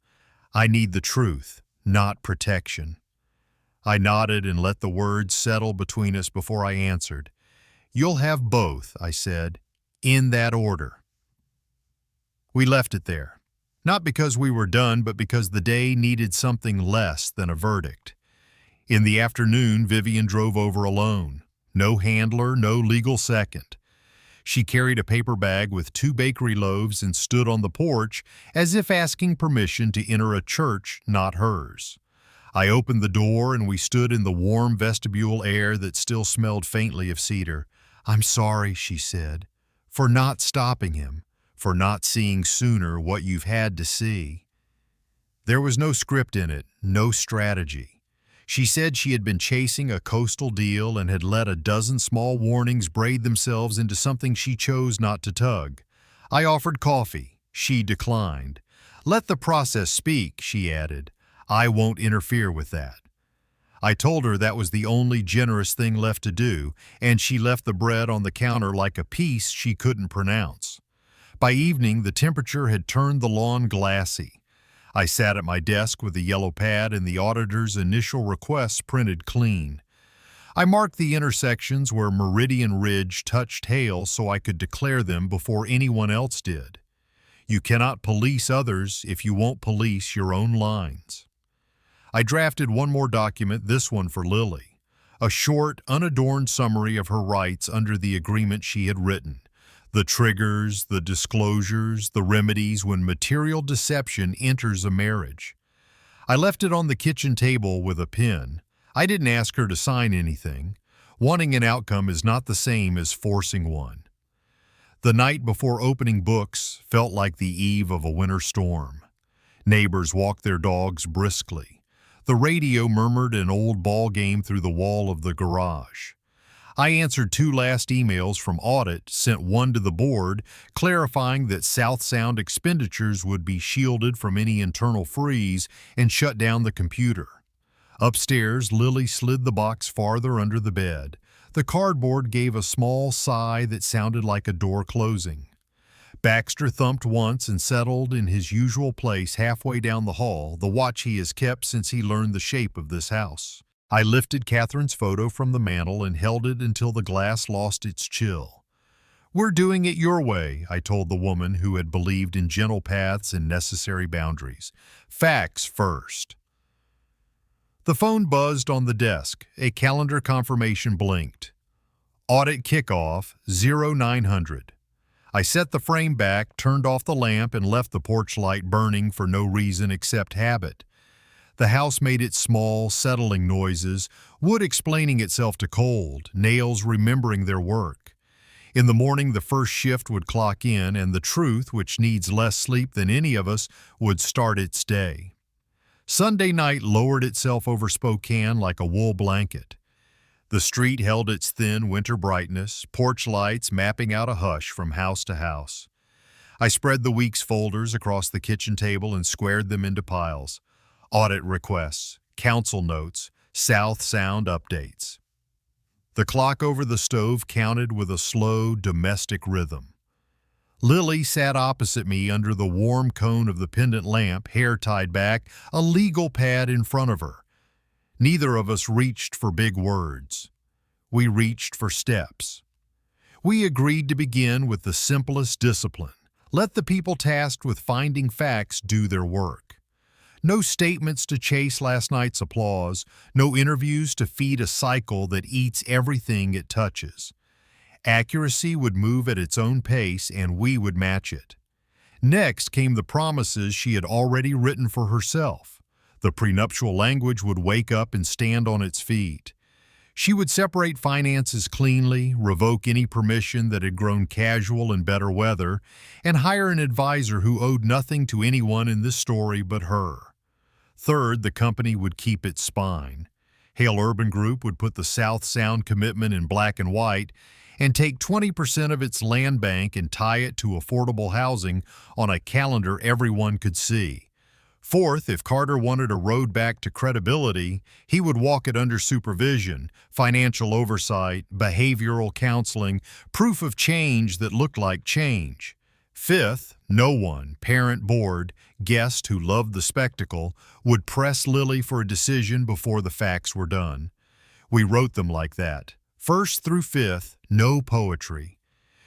"I need the truth, not protection." I nodded and let the words settle between us before I answered. "You'll have both," I said, "in that order." We left it there, not because we were done, but because the day needed something less than a verdict. In the afternoon, Vivian drove over alone. No handler, no legal second. She carried a paper bag with 2 bakery loaves and stood on the porch as if asking permission to enter a church not hers. I opened the door and we stood in the warm vestibule air that still smelled faintly of cedar. "I'm sorry," she said, "for not stopping him, for not seeing sooner what you've had to see." There was no script in it, no strategy. She said she had been chasing a coastal deal and had let a dozen small warnings braid themselves into something she chose not to tug. I offered coffee. She declined. "Let the process speak," she added. "I won't interfere with that." I told her that was the only generous thing left to do, and she left the bread on the counter like a piece she couldn't pronounce. By evening, the temperature had turned the lawn glassy. I sat at my desk with a yellow pad and the auditor's initial requests printed clean. I marked the intersections where Meridian Ridge touched hail so I could declare them before anyone else did. You cannot police others if you won't police your own lines. I drafted one more document, this one for Lily. A short, unadorned summary of her rights under the agreement she had written. The triggers, the disclosures, the remedies when material deception enters a marriage. I left it on the kitchen table with a pen. I didn't ask her to sign anything. Wanting an outcome is not the same as forcing one. The night before opening books felt like the eve of a winter storm. Neighbors walked their dogs briskly. The radio murmured an old ball game through the wall of the garage. I answered 2 last emails from Audit, sent one to the board, clarifying that South Sound expenditures would be shielded from any internal freeze, and shut down the computer. Upstairs, Lily slid the box farther under the bed. The cardboard gave a small sigh that sounded like a door closing. Baxter thumped once and settled in his usual place halfway down the hall, the watch he has kept since he learned the shape of this house. I lifted Catherine's photo from the mantel and held it until the glass lost its chill. "We're doing it your way," I told the woman who had believed in gentle paths and necessary boundaries. "Facts first." The phone buzzed on the desk. A calendar confirmation blinked. Audit kickoff, 0900. I set the frame back, turned off the lamp, and left the porch light burning for no reason except habit. The house made its small, settling noises, wood explaining itself to cold, nails remembering their work. In the morning, the first shift would clock in, and the truth, which needs less sleep than any of us, would start its day. Sunday night lowered itself over Spokane like a wool blanket. The street held its thin winter brightness, porch lights mapping out a hush from house to house. I spread the week's folders across the kitchen table and squared them into piles. Audit requests, council notes, South Sound updates. The clock over the stove counted with a slow, domestic rhythm. Lily sat opposite me under the warm cone of the pendant lamp, hair tied back, a legal pad in front of her. Neither of us reached for big words. We reached for steps. We agreed to begin with the simplest discipline. Let the people tasked with finding facts do their work. No statements to chase last night's applause, no interviews to feed a cycle that eats everything it touches. Accuracy would move at its own pace and we would match it. Next came the promises she had already written for herself. The prenuptial language would wake up and stand on its feet. She would separate finances cleanly, revoke any permission that had grown casual in better weather, and hire an advisor who owed nothing to anyone in this story but her. Third, the company would keep its spine. Hale Urban Group would put the South Sound commitment in black and white and take 20% of its land bank and tie it to affordable housing on a calendar everyone could see. Fourth, if Carter wanted a road back to credibility, he would walk it under supervision, financial oversight, behavioral counseling, proof of change that looked like change. Fifth, no one, parent, board, guest who loved the spectacle, would press Lily for a decision before the facts were done. We wrote them like that. First through fifth, no poetry.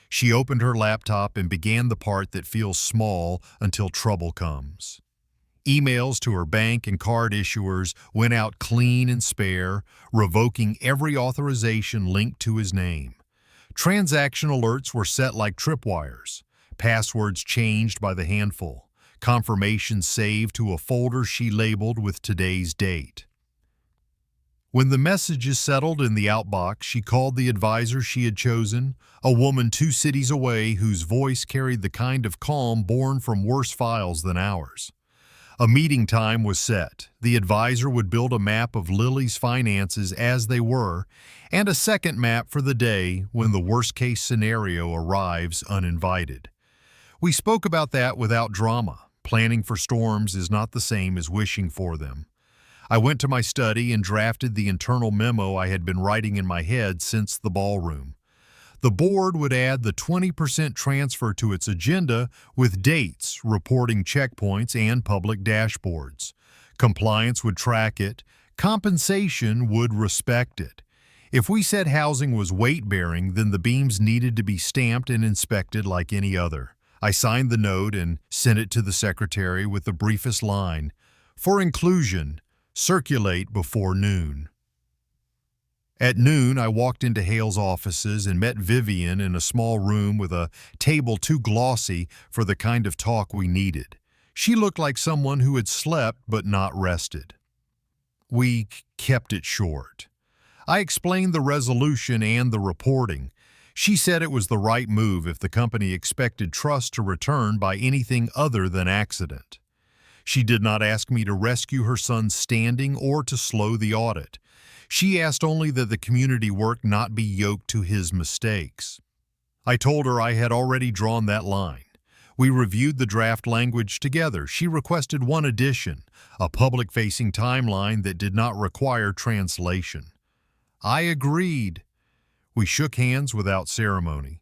She opened her laptop and began the part that feels small until trouble comes. Emails to her bank and card issuers went out clean and spare, revoking every authorization linked to his name. Transaction alerts were set like tripwires, passwords changed by the handful, confirmations saved to a folder she labeled with today's date. When the messages settled in the outbox, she called the advisor she had chosen, a woman 2 cities away whose voice carried the kind of calm born from worse files than ours. A meeting time was set. The advisor would build a map of Lily's finances as they were, and a second map for the day when the worst-case scenario arrives uninvited. We spoke about that without drama. Planning for storms is not the same as wishing for them. I went to my study and drafted the internal memo I had been writing in my head since the ballroom. The board would add the 20% transfer to its agenda with dates, reporting checkpoints, and public dashboards. Compliance would track it. Compensation would respect it. If we said housing was weight-bearing, then the beams needed to be stamped and inspected like any other. I signed the note and sent it to the secretary with the briefest line, "For inclusion, circulate before noon." At noon, I walked into Hale's offices and met Vivian in a small room with a table too glossy for the kind of talk we needed. She looked like someone who had slept but not rested. We kept it short. I explained the resolution and the reporting. She said it was the right move if the company expected trust to return by anything other than accident. She did not ask me to rescue her son's standing or to slow the audit. She asked only that the community work not be yoked to his mistakes. I told her I had already drawn that line. We reviewed the draft language together. She requested one addition, a public-facing timeline that did not require translation. I agreed. We shook hands without ceremony.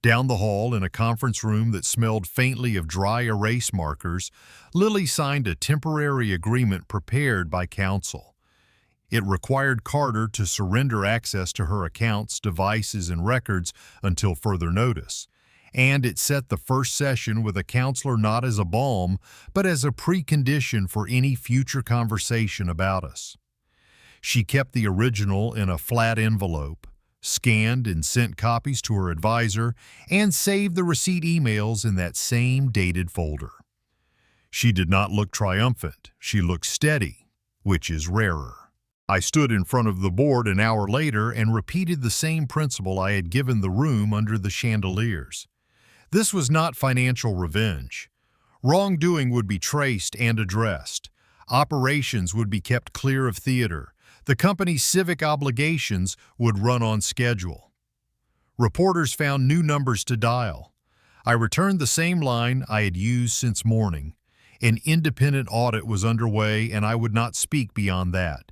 Down the hall, in a conference room that smelled faintly of dry erase markers, Lily signed a temporary agreement prepared by counsel. It required Carter to surrender access to her accounts, devices, and records until further notice. And it set the first session with a counselor not as a balm, but as a precondition for any future conversation about us. She kept the original in a flat envelope, scanned and sent copies to her advisor, and saved the receipt emails in that same dated folder. She did not look triumphant. She looked steady, which is rarer. I stood in front of the board an hour later and repeated the same principle I had given the room under the chandeliers. This was not financial revenge. Wrongdoing would be traced and addressed. Operations would be kept clear of theater. The company's civic obligations would run on schedule. Reporters found new numbers to dial. I returned the same line I had used since morning. An independent audit was underway, and I would not speak beyond that.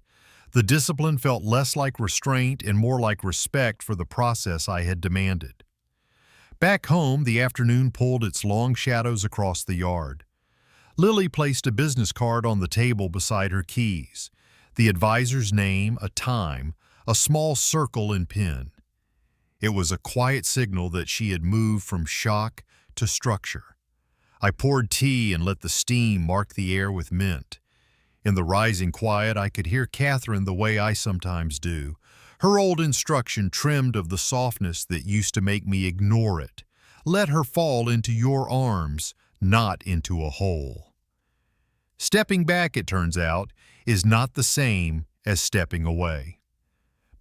The discipline felt less like restraint and more like respect for the process I had demanded. Back home, the afternoon pulled its long shadows across the yard. Lily placed a business card on the table beside her keys. The advisor's name, a time, a small circle in pen. It was a quiet signal that she had moved from shock to structure. I poured tea and let the steam mark the air with mint. In the rising quiet, I could hear Catherine the way I sometimes do, her old instruction trimmed of the softness that used to make me ignore it. Let her fall into your arms, not into a hole. Stepping back, it turns out, is not the same as stepping away.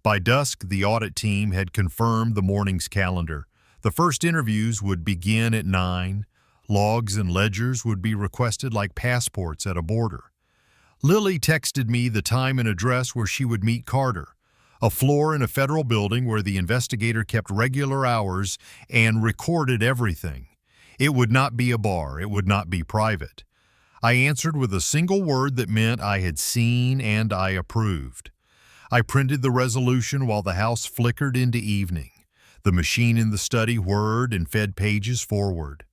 By dusk, the audit team had confirmed the morning's calendar. The first interviews would begin at 9. Logs and ledgers would be requested like passports at a border. Lily texted me the time and address where she would meet Carter, a floor in a federal building where the investigator kept regular hours and recorded everything. It would not be a bar. It would not be private. I answered with a single word that meant I had seen and I approved. I printed the resolution while the house flickered into evening. The machine in the study whirred and fed pages forward.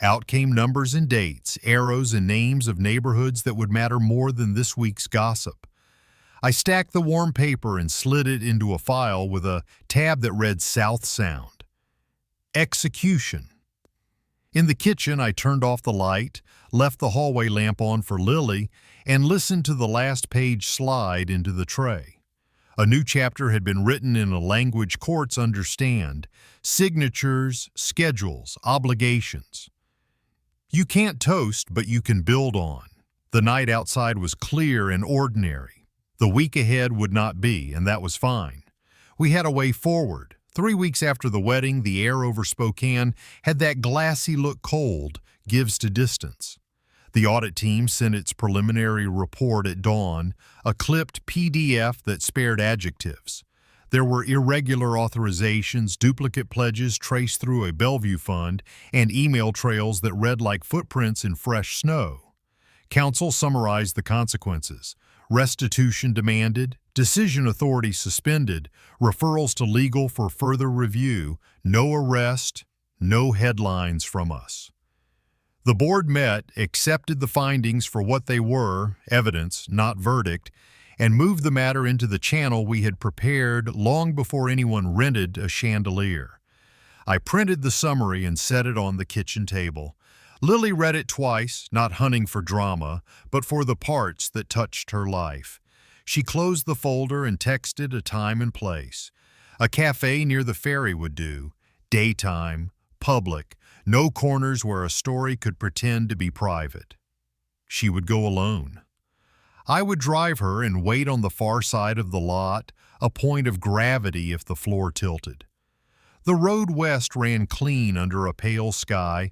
Out came numbers and dates, arrows and names of neighborhoods that would matter more than this week's gossip. I stacked the warm paper and slid it into a file with a tab that read South Sound. Execution. In the kitchen, I turned off the light, left the hallway lamp on for Lily, and listened to the last page slide into the tray. A new chapter had been written in a language courts understand: signatures, schedules, obligations. You can't toast, but you can build on. The night outside was clear and ordinary. The week ahead would not be, and that was fine. We had a way forward. 3 weeks after the wedding, the air over Spokane had that glassy look cold gives to distance. The audit team sent its preliminary report at dawn, a clipped PDF that spared adjectives. There were irregular authorizations, duplicate pledges traced through a Bellevue fund, and email trails that read like footprints in fresh snow. Counsel summarized the consequences: restitution demanded, decision authority suspended, referrals to legal for further review, no arrest, no headlines from us. The board met, accepted the findings for what they were, evidence, not verdict, and moved the matter into the channel we had prepared long before anyone rented a chandelier. I printed the summary and set it on the kitchen table. Lily read it twice, not hunting for drama, but for the parts that touched her life. She closed the folder and texted a time and place. A cafe near the ferry would do. Daytime, public, no corners where a story could pretend to be private. She would go alone. I would drive her and wait on the far side of the lot, a point of gravity if the floor tilted. The road west ran clean under a pale sky,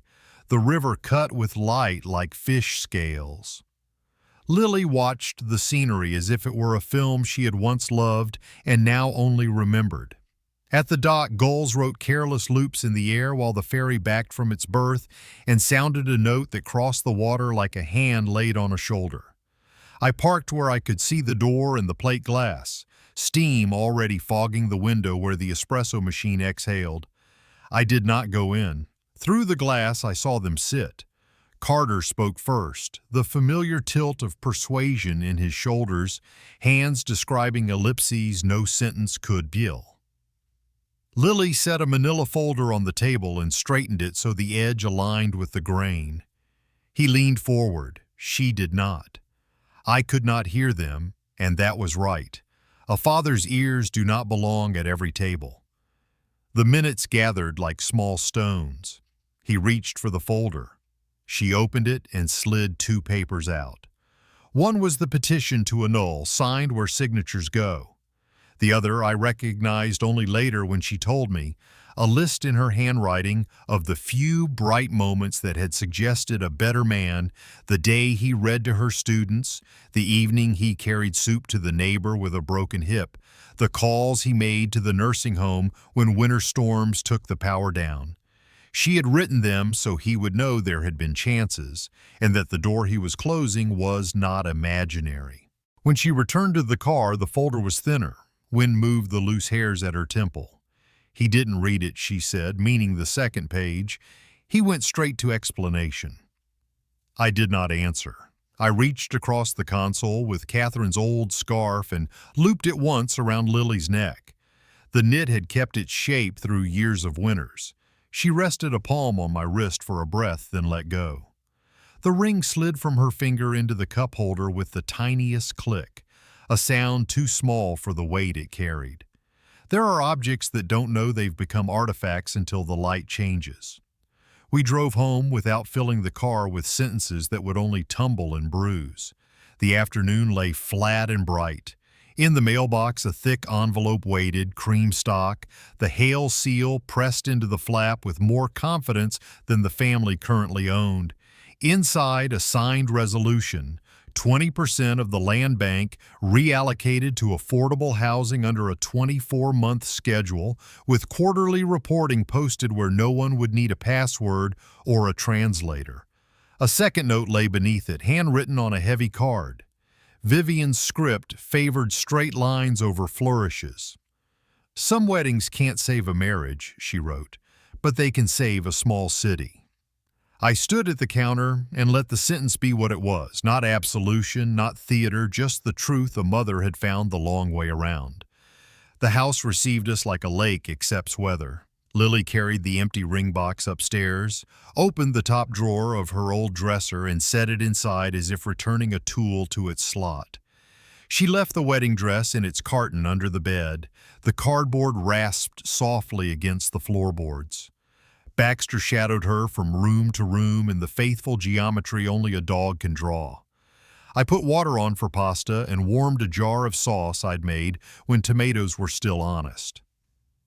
the river cut with light like fish scales. Lily watched the scenery as if it were a film she had once loved and now only remembered. At the dock, gulls wrote careless loops in the air while the ferry backed from its berth and sounded a note that crossed the water like a hand laid on a shoulder. I parked where I could see the door and the plate glass, steam already fogging the window where the espresso machine exhaled. I did not go in. Through the glass, I saw them sit. Carter spoke first, the familiar tilt of persuasion in his shoulders, hands describing ellipses no sentence could gill. Lily set a manila folder on the table and straightened it so the edge aligned with the grain. He leaned forward. She did not. I could not hear them, and that was right. A father's ears do not belong at every table. The minutes gathered like small stones. He reached for the folder. She opened it and slid 2 papers out. One was the petition to annul, signed where signatures go. The other I recognized only later when she told me, a list in her handwriting of the few bright moments that had suggested a better man, the day he read to her students, the evening he carried soup to the neighbor with a broken hip, the calls he made to the nursing home when winter storms took the power down. She had written them so he would know there had been chances, and that the door he was closing was not imaginary. When she returned to the car, the folder was thinner. Wind moved the loose hairs at her temple. He didn't read it, she said, meaning the second page. He went straight to explanation. I did not answer. I reached across the console with Catherine's old scarf and looped it once around Lily's neck. The knit had kept its shape through years of winters. She rested a palm on my wrist for a breath, then let go. The ring slid from her finger into the cup holder with the tiniest click, a sound too small for the weight it carried. There are objects that don't know they've become artifacts until the light changes. We drove home without filling the car with sentences that would only tumble and bruise. The afternoon lay flat and bright. In the mailbox, a thick envelope waited, cream stock, the hail seal pressed into the flap with more confidence than the family currently owned. Inside, a signed resolution, 20% of the land bank reallocated to affordable housing under a 24-month schedule, with quarterly reporting posted where no one would need a password or a translator. A second note lay beneath it, handwritten on a heavy card. Vivian's script favored straight lines over flourishes. "Some weddings can't save a marriage," she wrote, "but they can save a small city." I stood at the counter and let the sentence be what it was, not absolution, not theater, just the truth a mother had found the long way around. The house received us like a lake accepts weather. Lily carried the empty ring box upstairs, opened the top drawer of her old dresser and set it inside as if returning a tool to its slot. She left the wedding dress in its carton under the bed. The cardboard rasped softly against the floorboards. Baxter shadowed her from room to room in the faithful geometry only a dog can draw. I put water on for pasta and warmed a jar of sauce I'd made when tomatoes were still honest.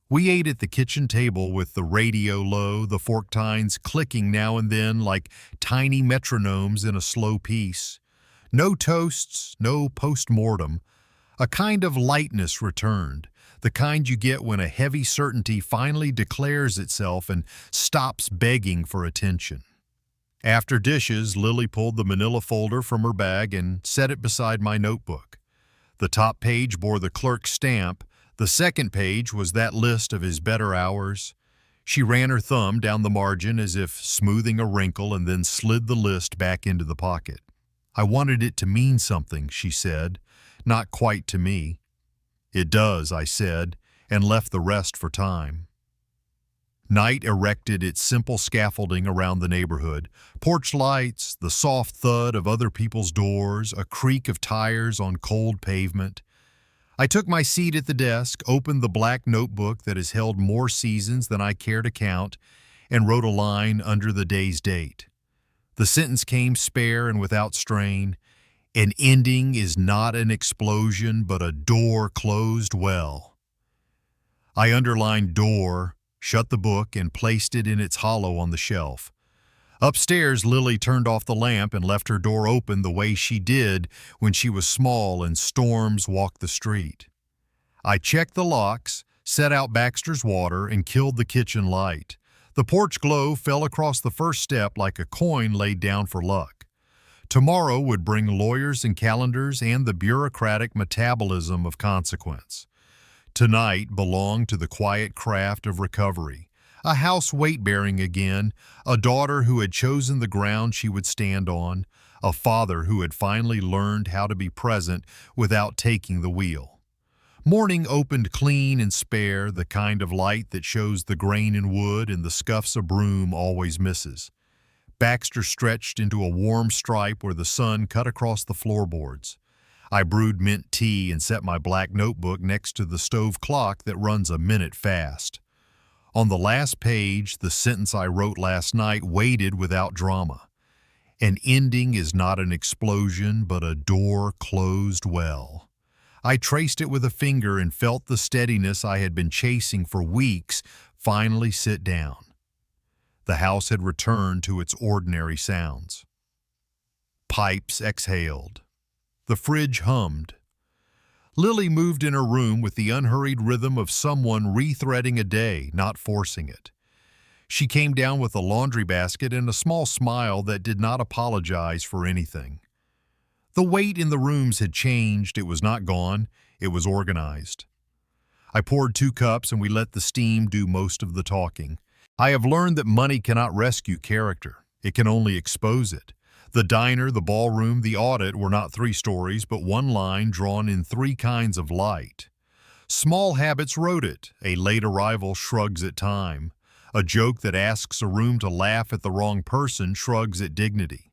We ate at the kitchen table with the radio low, the fork tines clicking now and then like tiny metronomes in a slow piece. No toasts, no post-mortem. A kind of lightness returned, the kind you get when a heavy certainty finally declares itself and stops begging for attention. After dishes, Lily pulled the manila folder from her bag and set it beside my notebook. The top page bore the clerk's stamp. The second page was that list of his better hours. She ran her thumb down the margin as if smoothing a wrinkle and then slid the list back into the pocket. "I wanted it to mean something," she said, "not quite to me." "It does," I said, and left the rest for time. Night erected its simple scaffolding around the neighborhood. Porch lights, the soft thud of other people's doors, a creak of tires on cold pavement. I took my seat at the desk, opened the black notebook that has held more seasons than I care to count, and wrote a line under the day's date. The sentence came spare and without strain. "An ending is not an explosion, but a door closed well." I underlined door, shut the book, and placed it in its hollow on the shelf. Upstairs, Lily turned off the lamp and left her door open the way she did when she was small and storms walked the street. I checked the locks, set out Baxter's water, and killed the kitchen light. The porch glow fell across the first step like a coin laid down for luck. Tomorrow would bring lawyers and calendars and the bureaucratic metabolism of consequence. Tonight belonged to the quiet craft of recovery, a house weight-bearing again, a daughter who had chosen the ground she would stand on, a father who had finally learned how to be present without taking the wheel. Morning opened clean and spare, the kind of light that shows the grain in wood and the scuffs a broom always misses. Baxter stretched into a warm stripe where the sun cut across the floorboards. I brewed mint tea and set my black notebook next to the stove clock that runs a minute fast. On the last page, the sentence I wrote last night waited without drama. "An ending is not an explosion, but a door closed well." I traced it with a finger and felt the steadiness I had been chasing for weeks finally sit down. The house had returned to its ordinary sounds. Pipes exhaled. The fridge hummed. Lily moved in her room with the unhurried rhythm of someone rethreading a day, not forcing it. She came down with a laundry basket and a small smile that did not apologize for anything. The weight in the rooms had changed. It was not gone. It was organized. I poured 2 cups and we let the steam do most of the talking. I have learned that money cannot rescue character. It can only expose it. The diner, the ballroom, the audit were not 3 stories, but one line drawn in 3 kinds of light. Small habits wrote it. A late arrival shrugs at time. A joke that asks a room to laugh at the wrong person shrugs at dignity.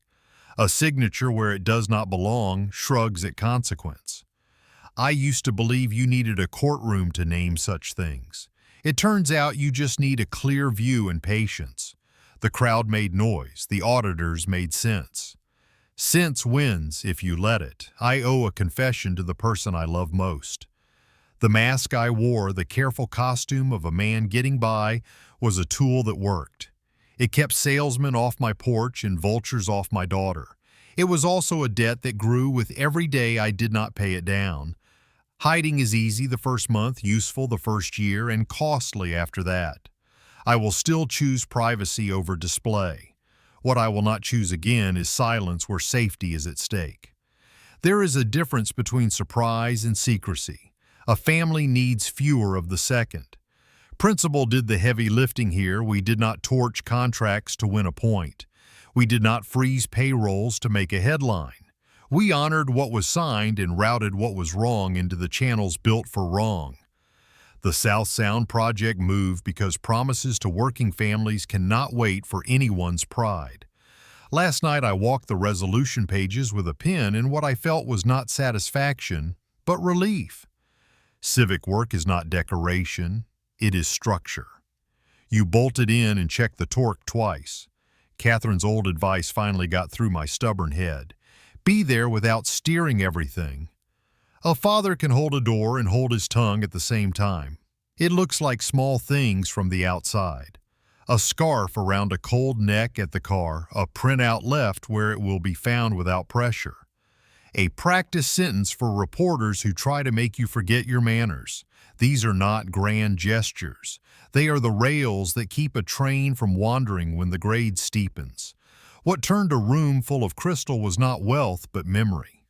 A signature where it does not belong shrugs at consequence. I used to believe you needed a courtroom to name such things. It turns out you just need a clear view and patience. The crowd made noise. The auditors made sense. Sense wins if you let it. I owe a confession to the person I love most. The mask I wore, the careful costume of a man getting by, was a tool that worked. It kept salesmen off my porch and vultures off my daughter. It was also a debt that grew with every day I did not pay it down. Hiding is easy the first month, useful the first year, and costly after that. I will still choose privacy over display. What I will not choose again is silence where safety is at stake. There is a difference between surprise and secrecy. A family needs fewer of the second. Principle did the heavy lifting here. We did not torch contracts to win a point. We did not freeze payrolls to make a headline. We honored what was signed and routed what was wrong into the channels built for wrong. The South Sound project moved because promises to working families cannot wait for anyone's pride. Last night I walked the resolution pages with a pen in what I felt was not satisfaction, but relief. Civic work is not decoration, it is structure. You bolt it in and check the torque twice. Catherine's old advice finally got through my stubborn head. Be there without steering everything. A father can hold a door and hold his tongue at the same time. It looks like small things from the outside. A scarf around a cold neck at the car, a printout left where it will be found without pressure. A practice sentence for reporters who try to make you forget your manners. These are not grand gestures. They are the rails that keep a train from wandering when the grade steepens. What turned a room full of crystal was not wealth but memory.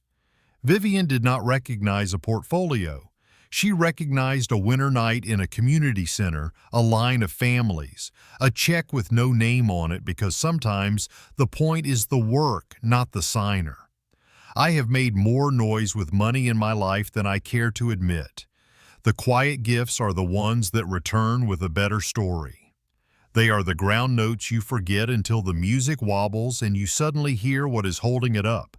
Vivian did not recognize a portfolio. She recognized a winter night in a community center, a line of families, a check with no name on it because sometimes the point is the work, not the signer. I have made more noise with money in my life than I care to admit. The quiet gifts are the ones that return with a better story. They are the ground notes you forget until the music wobbles and you suddenly hear what is holding it up.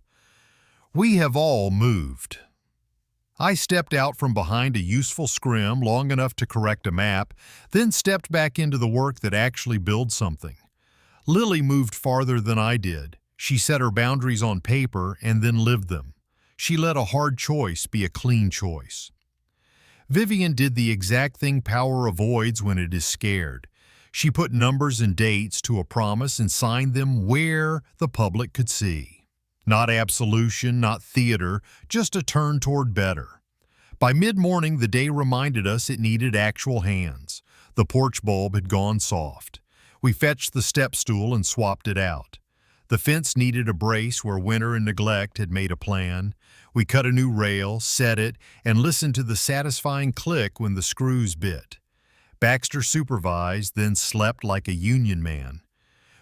We have all moved. I stepped out from behind a useful scrim long enough to correct a map, then stepped back into the work that actually builds something. Lily moved farther than I did. She set her boundaries on paper and then lived them. She let a hard choice be a clean choice. Vivian did the exact thing power avoids when it is scared. She put numbers and dates to a promise and signed them where the public could see. Not absolution, not theater, just a turn toward better. By mid-morning, the day reminded us it needed actual hands. The porch bulb had gone soft. We fetched the step stool and swapped it out. The fence needed a brace where winter and neglect had made a plan. We cut a new rail, set it, and listened to the satisfying click when the screws bit. Baxter supervised, then slept like a union man.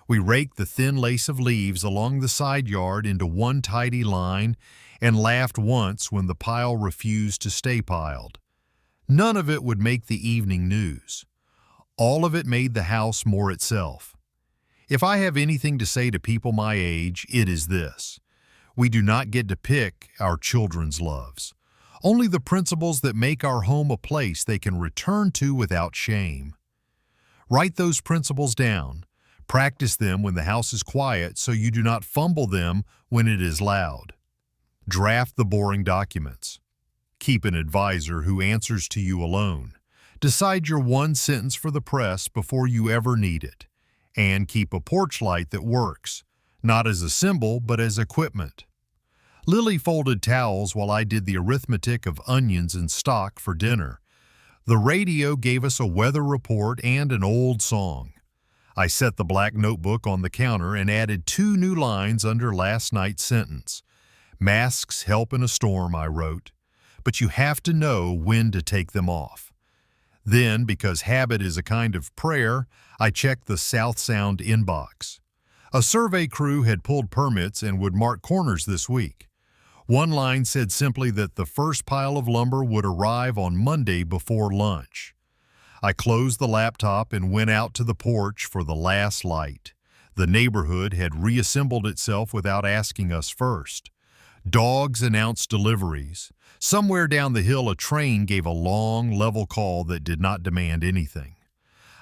We raked the thin lace of leaves along the side yard into one tidy line and laughed once when the pile refused to stay piled. None of it would make the evening news. All of it made the house more itself. If I have anything to say to people my age, it is this. We do not get to pick our children's loves. Only the principles that make our home a place they can return to without shame. Write those principles down. Practice them when the house is quiet so you do not fumble them when it is loud. Draft the boring documents. Keep an advisor who answers to you alone. Decide your one sentence for the press before you ever need it. And keep a porch light that works, not as a symbol but as equipment. Lily folded towels while I did the arithmetic of onions and stock for dinner. The radio gave us a weather report and an old song. I set the black notebook on the counter and added 2 new lines under last night's sentence. Masks help in a storm, I wrote, but you have to know when to take them off. Then, because habit is a kind of prayer, I checked the South Sound inbox. A survey crew had pulled permits and would mark corners this week. One line said simply that the first pile of lumber would arrive on Monday before lunch. I closed the laptop and went out to the porch for the last light. The neighborhood had reassembled itself without asking us first. Dogs announced deliveries. Somewhere down the hill, a train gave a long, level call that did not demand anything.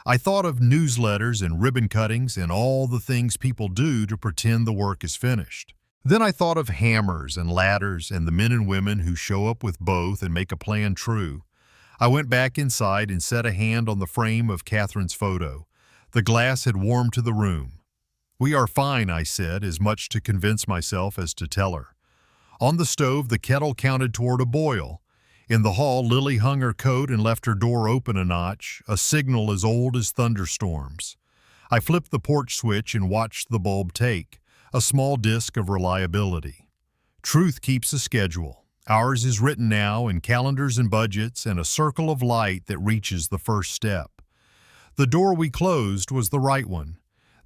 I thought of newsletters and ribbon cuttings and all the things people do to pretend the work is finished. Then I thought of hammers and ladders and the men and women who show up with both and make a plan true. I went back inside and set a hand on the frame of Catherine's photo. The glass had warmed to the room. "We are fine," I said, as much to convince myself as to tell her. On the stove, the kettle counted toward a boil. In the hall, Lily hung her coat and left her door open a notch, a signal as old as thunderstorms. I flipped the porch switch and watched the bulb take, a small disk of reliability. Truth keeps a schedule. Ours is written now in calendars and budgets and a circle of light that reaches the first step. The door we closed was the right one.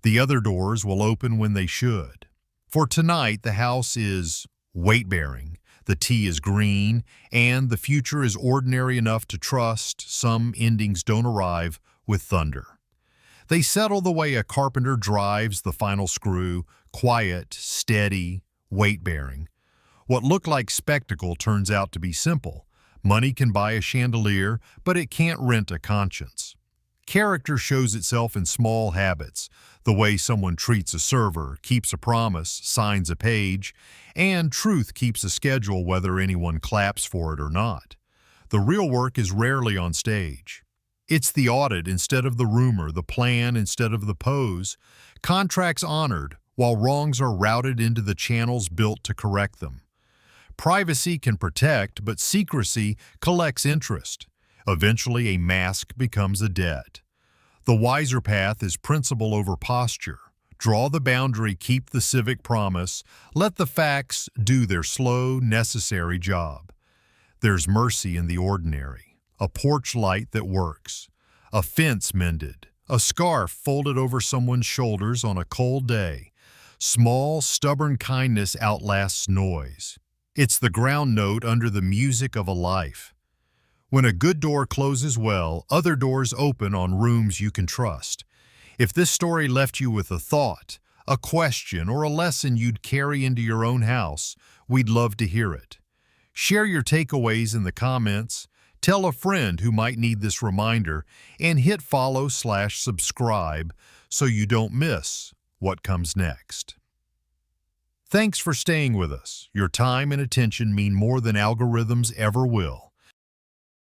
The other doors will open when they should. For tonight, the house is weight-bearing, the tea is green, and the future is ordinary enough to trust some endings don't arrive with thunder. They settle the way a carpenter drives the final screw, quiet, steady, weight-bearing. What looked like spectacle turns out to be simple. Money can buy a chandelier, but it can't rent a conscience. Character shows itself in small habits, the way someone treats a server, keeps a promise, signs a page, and truth keeps a schedule whether anyone claps for it or not. The real work is rarely on stage. It's the audit instead of the rumor, the plan instead of the pose, contracts honored while wrongs are routed into the channels built to correct them. Privacy can protect, but secrecy collects interest. Eventually, a mask becomes a debt. The wiser path is principle over posture. Draw the boundary, keep the civic promise, let the facts do their slow, necessary job. There's mercy in the ordinary, a porch light that works, a fence mended, a scarf folded over someone's shoulders on a cold day. Small, stubborn kindness outlasts noise. It's the ground note under the music of a life. When a good door closes well, other doors open on rooms you can trust. If this story left you with a thought, a question, or a lesson you'd carry into your own house, we'd love to hear it. Share your takeaways in the comments, tell a friend who might need this reminder, and hit follow/subscribe so you don't miss what comes next. Thanks for staying with us. Your time and attention mean more than algorithms ever will.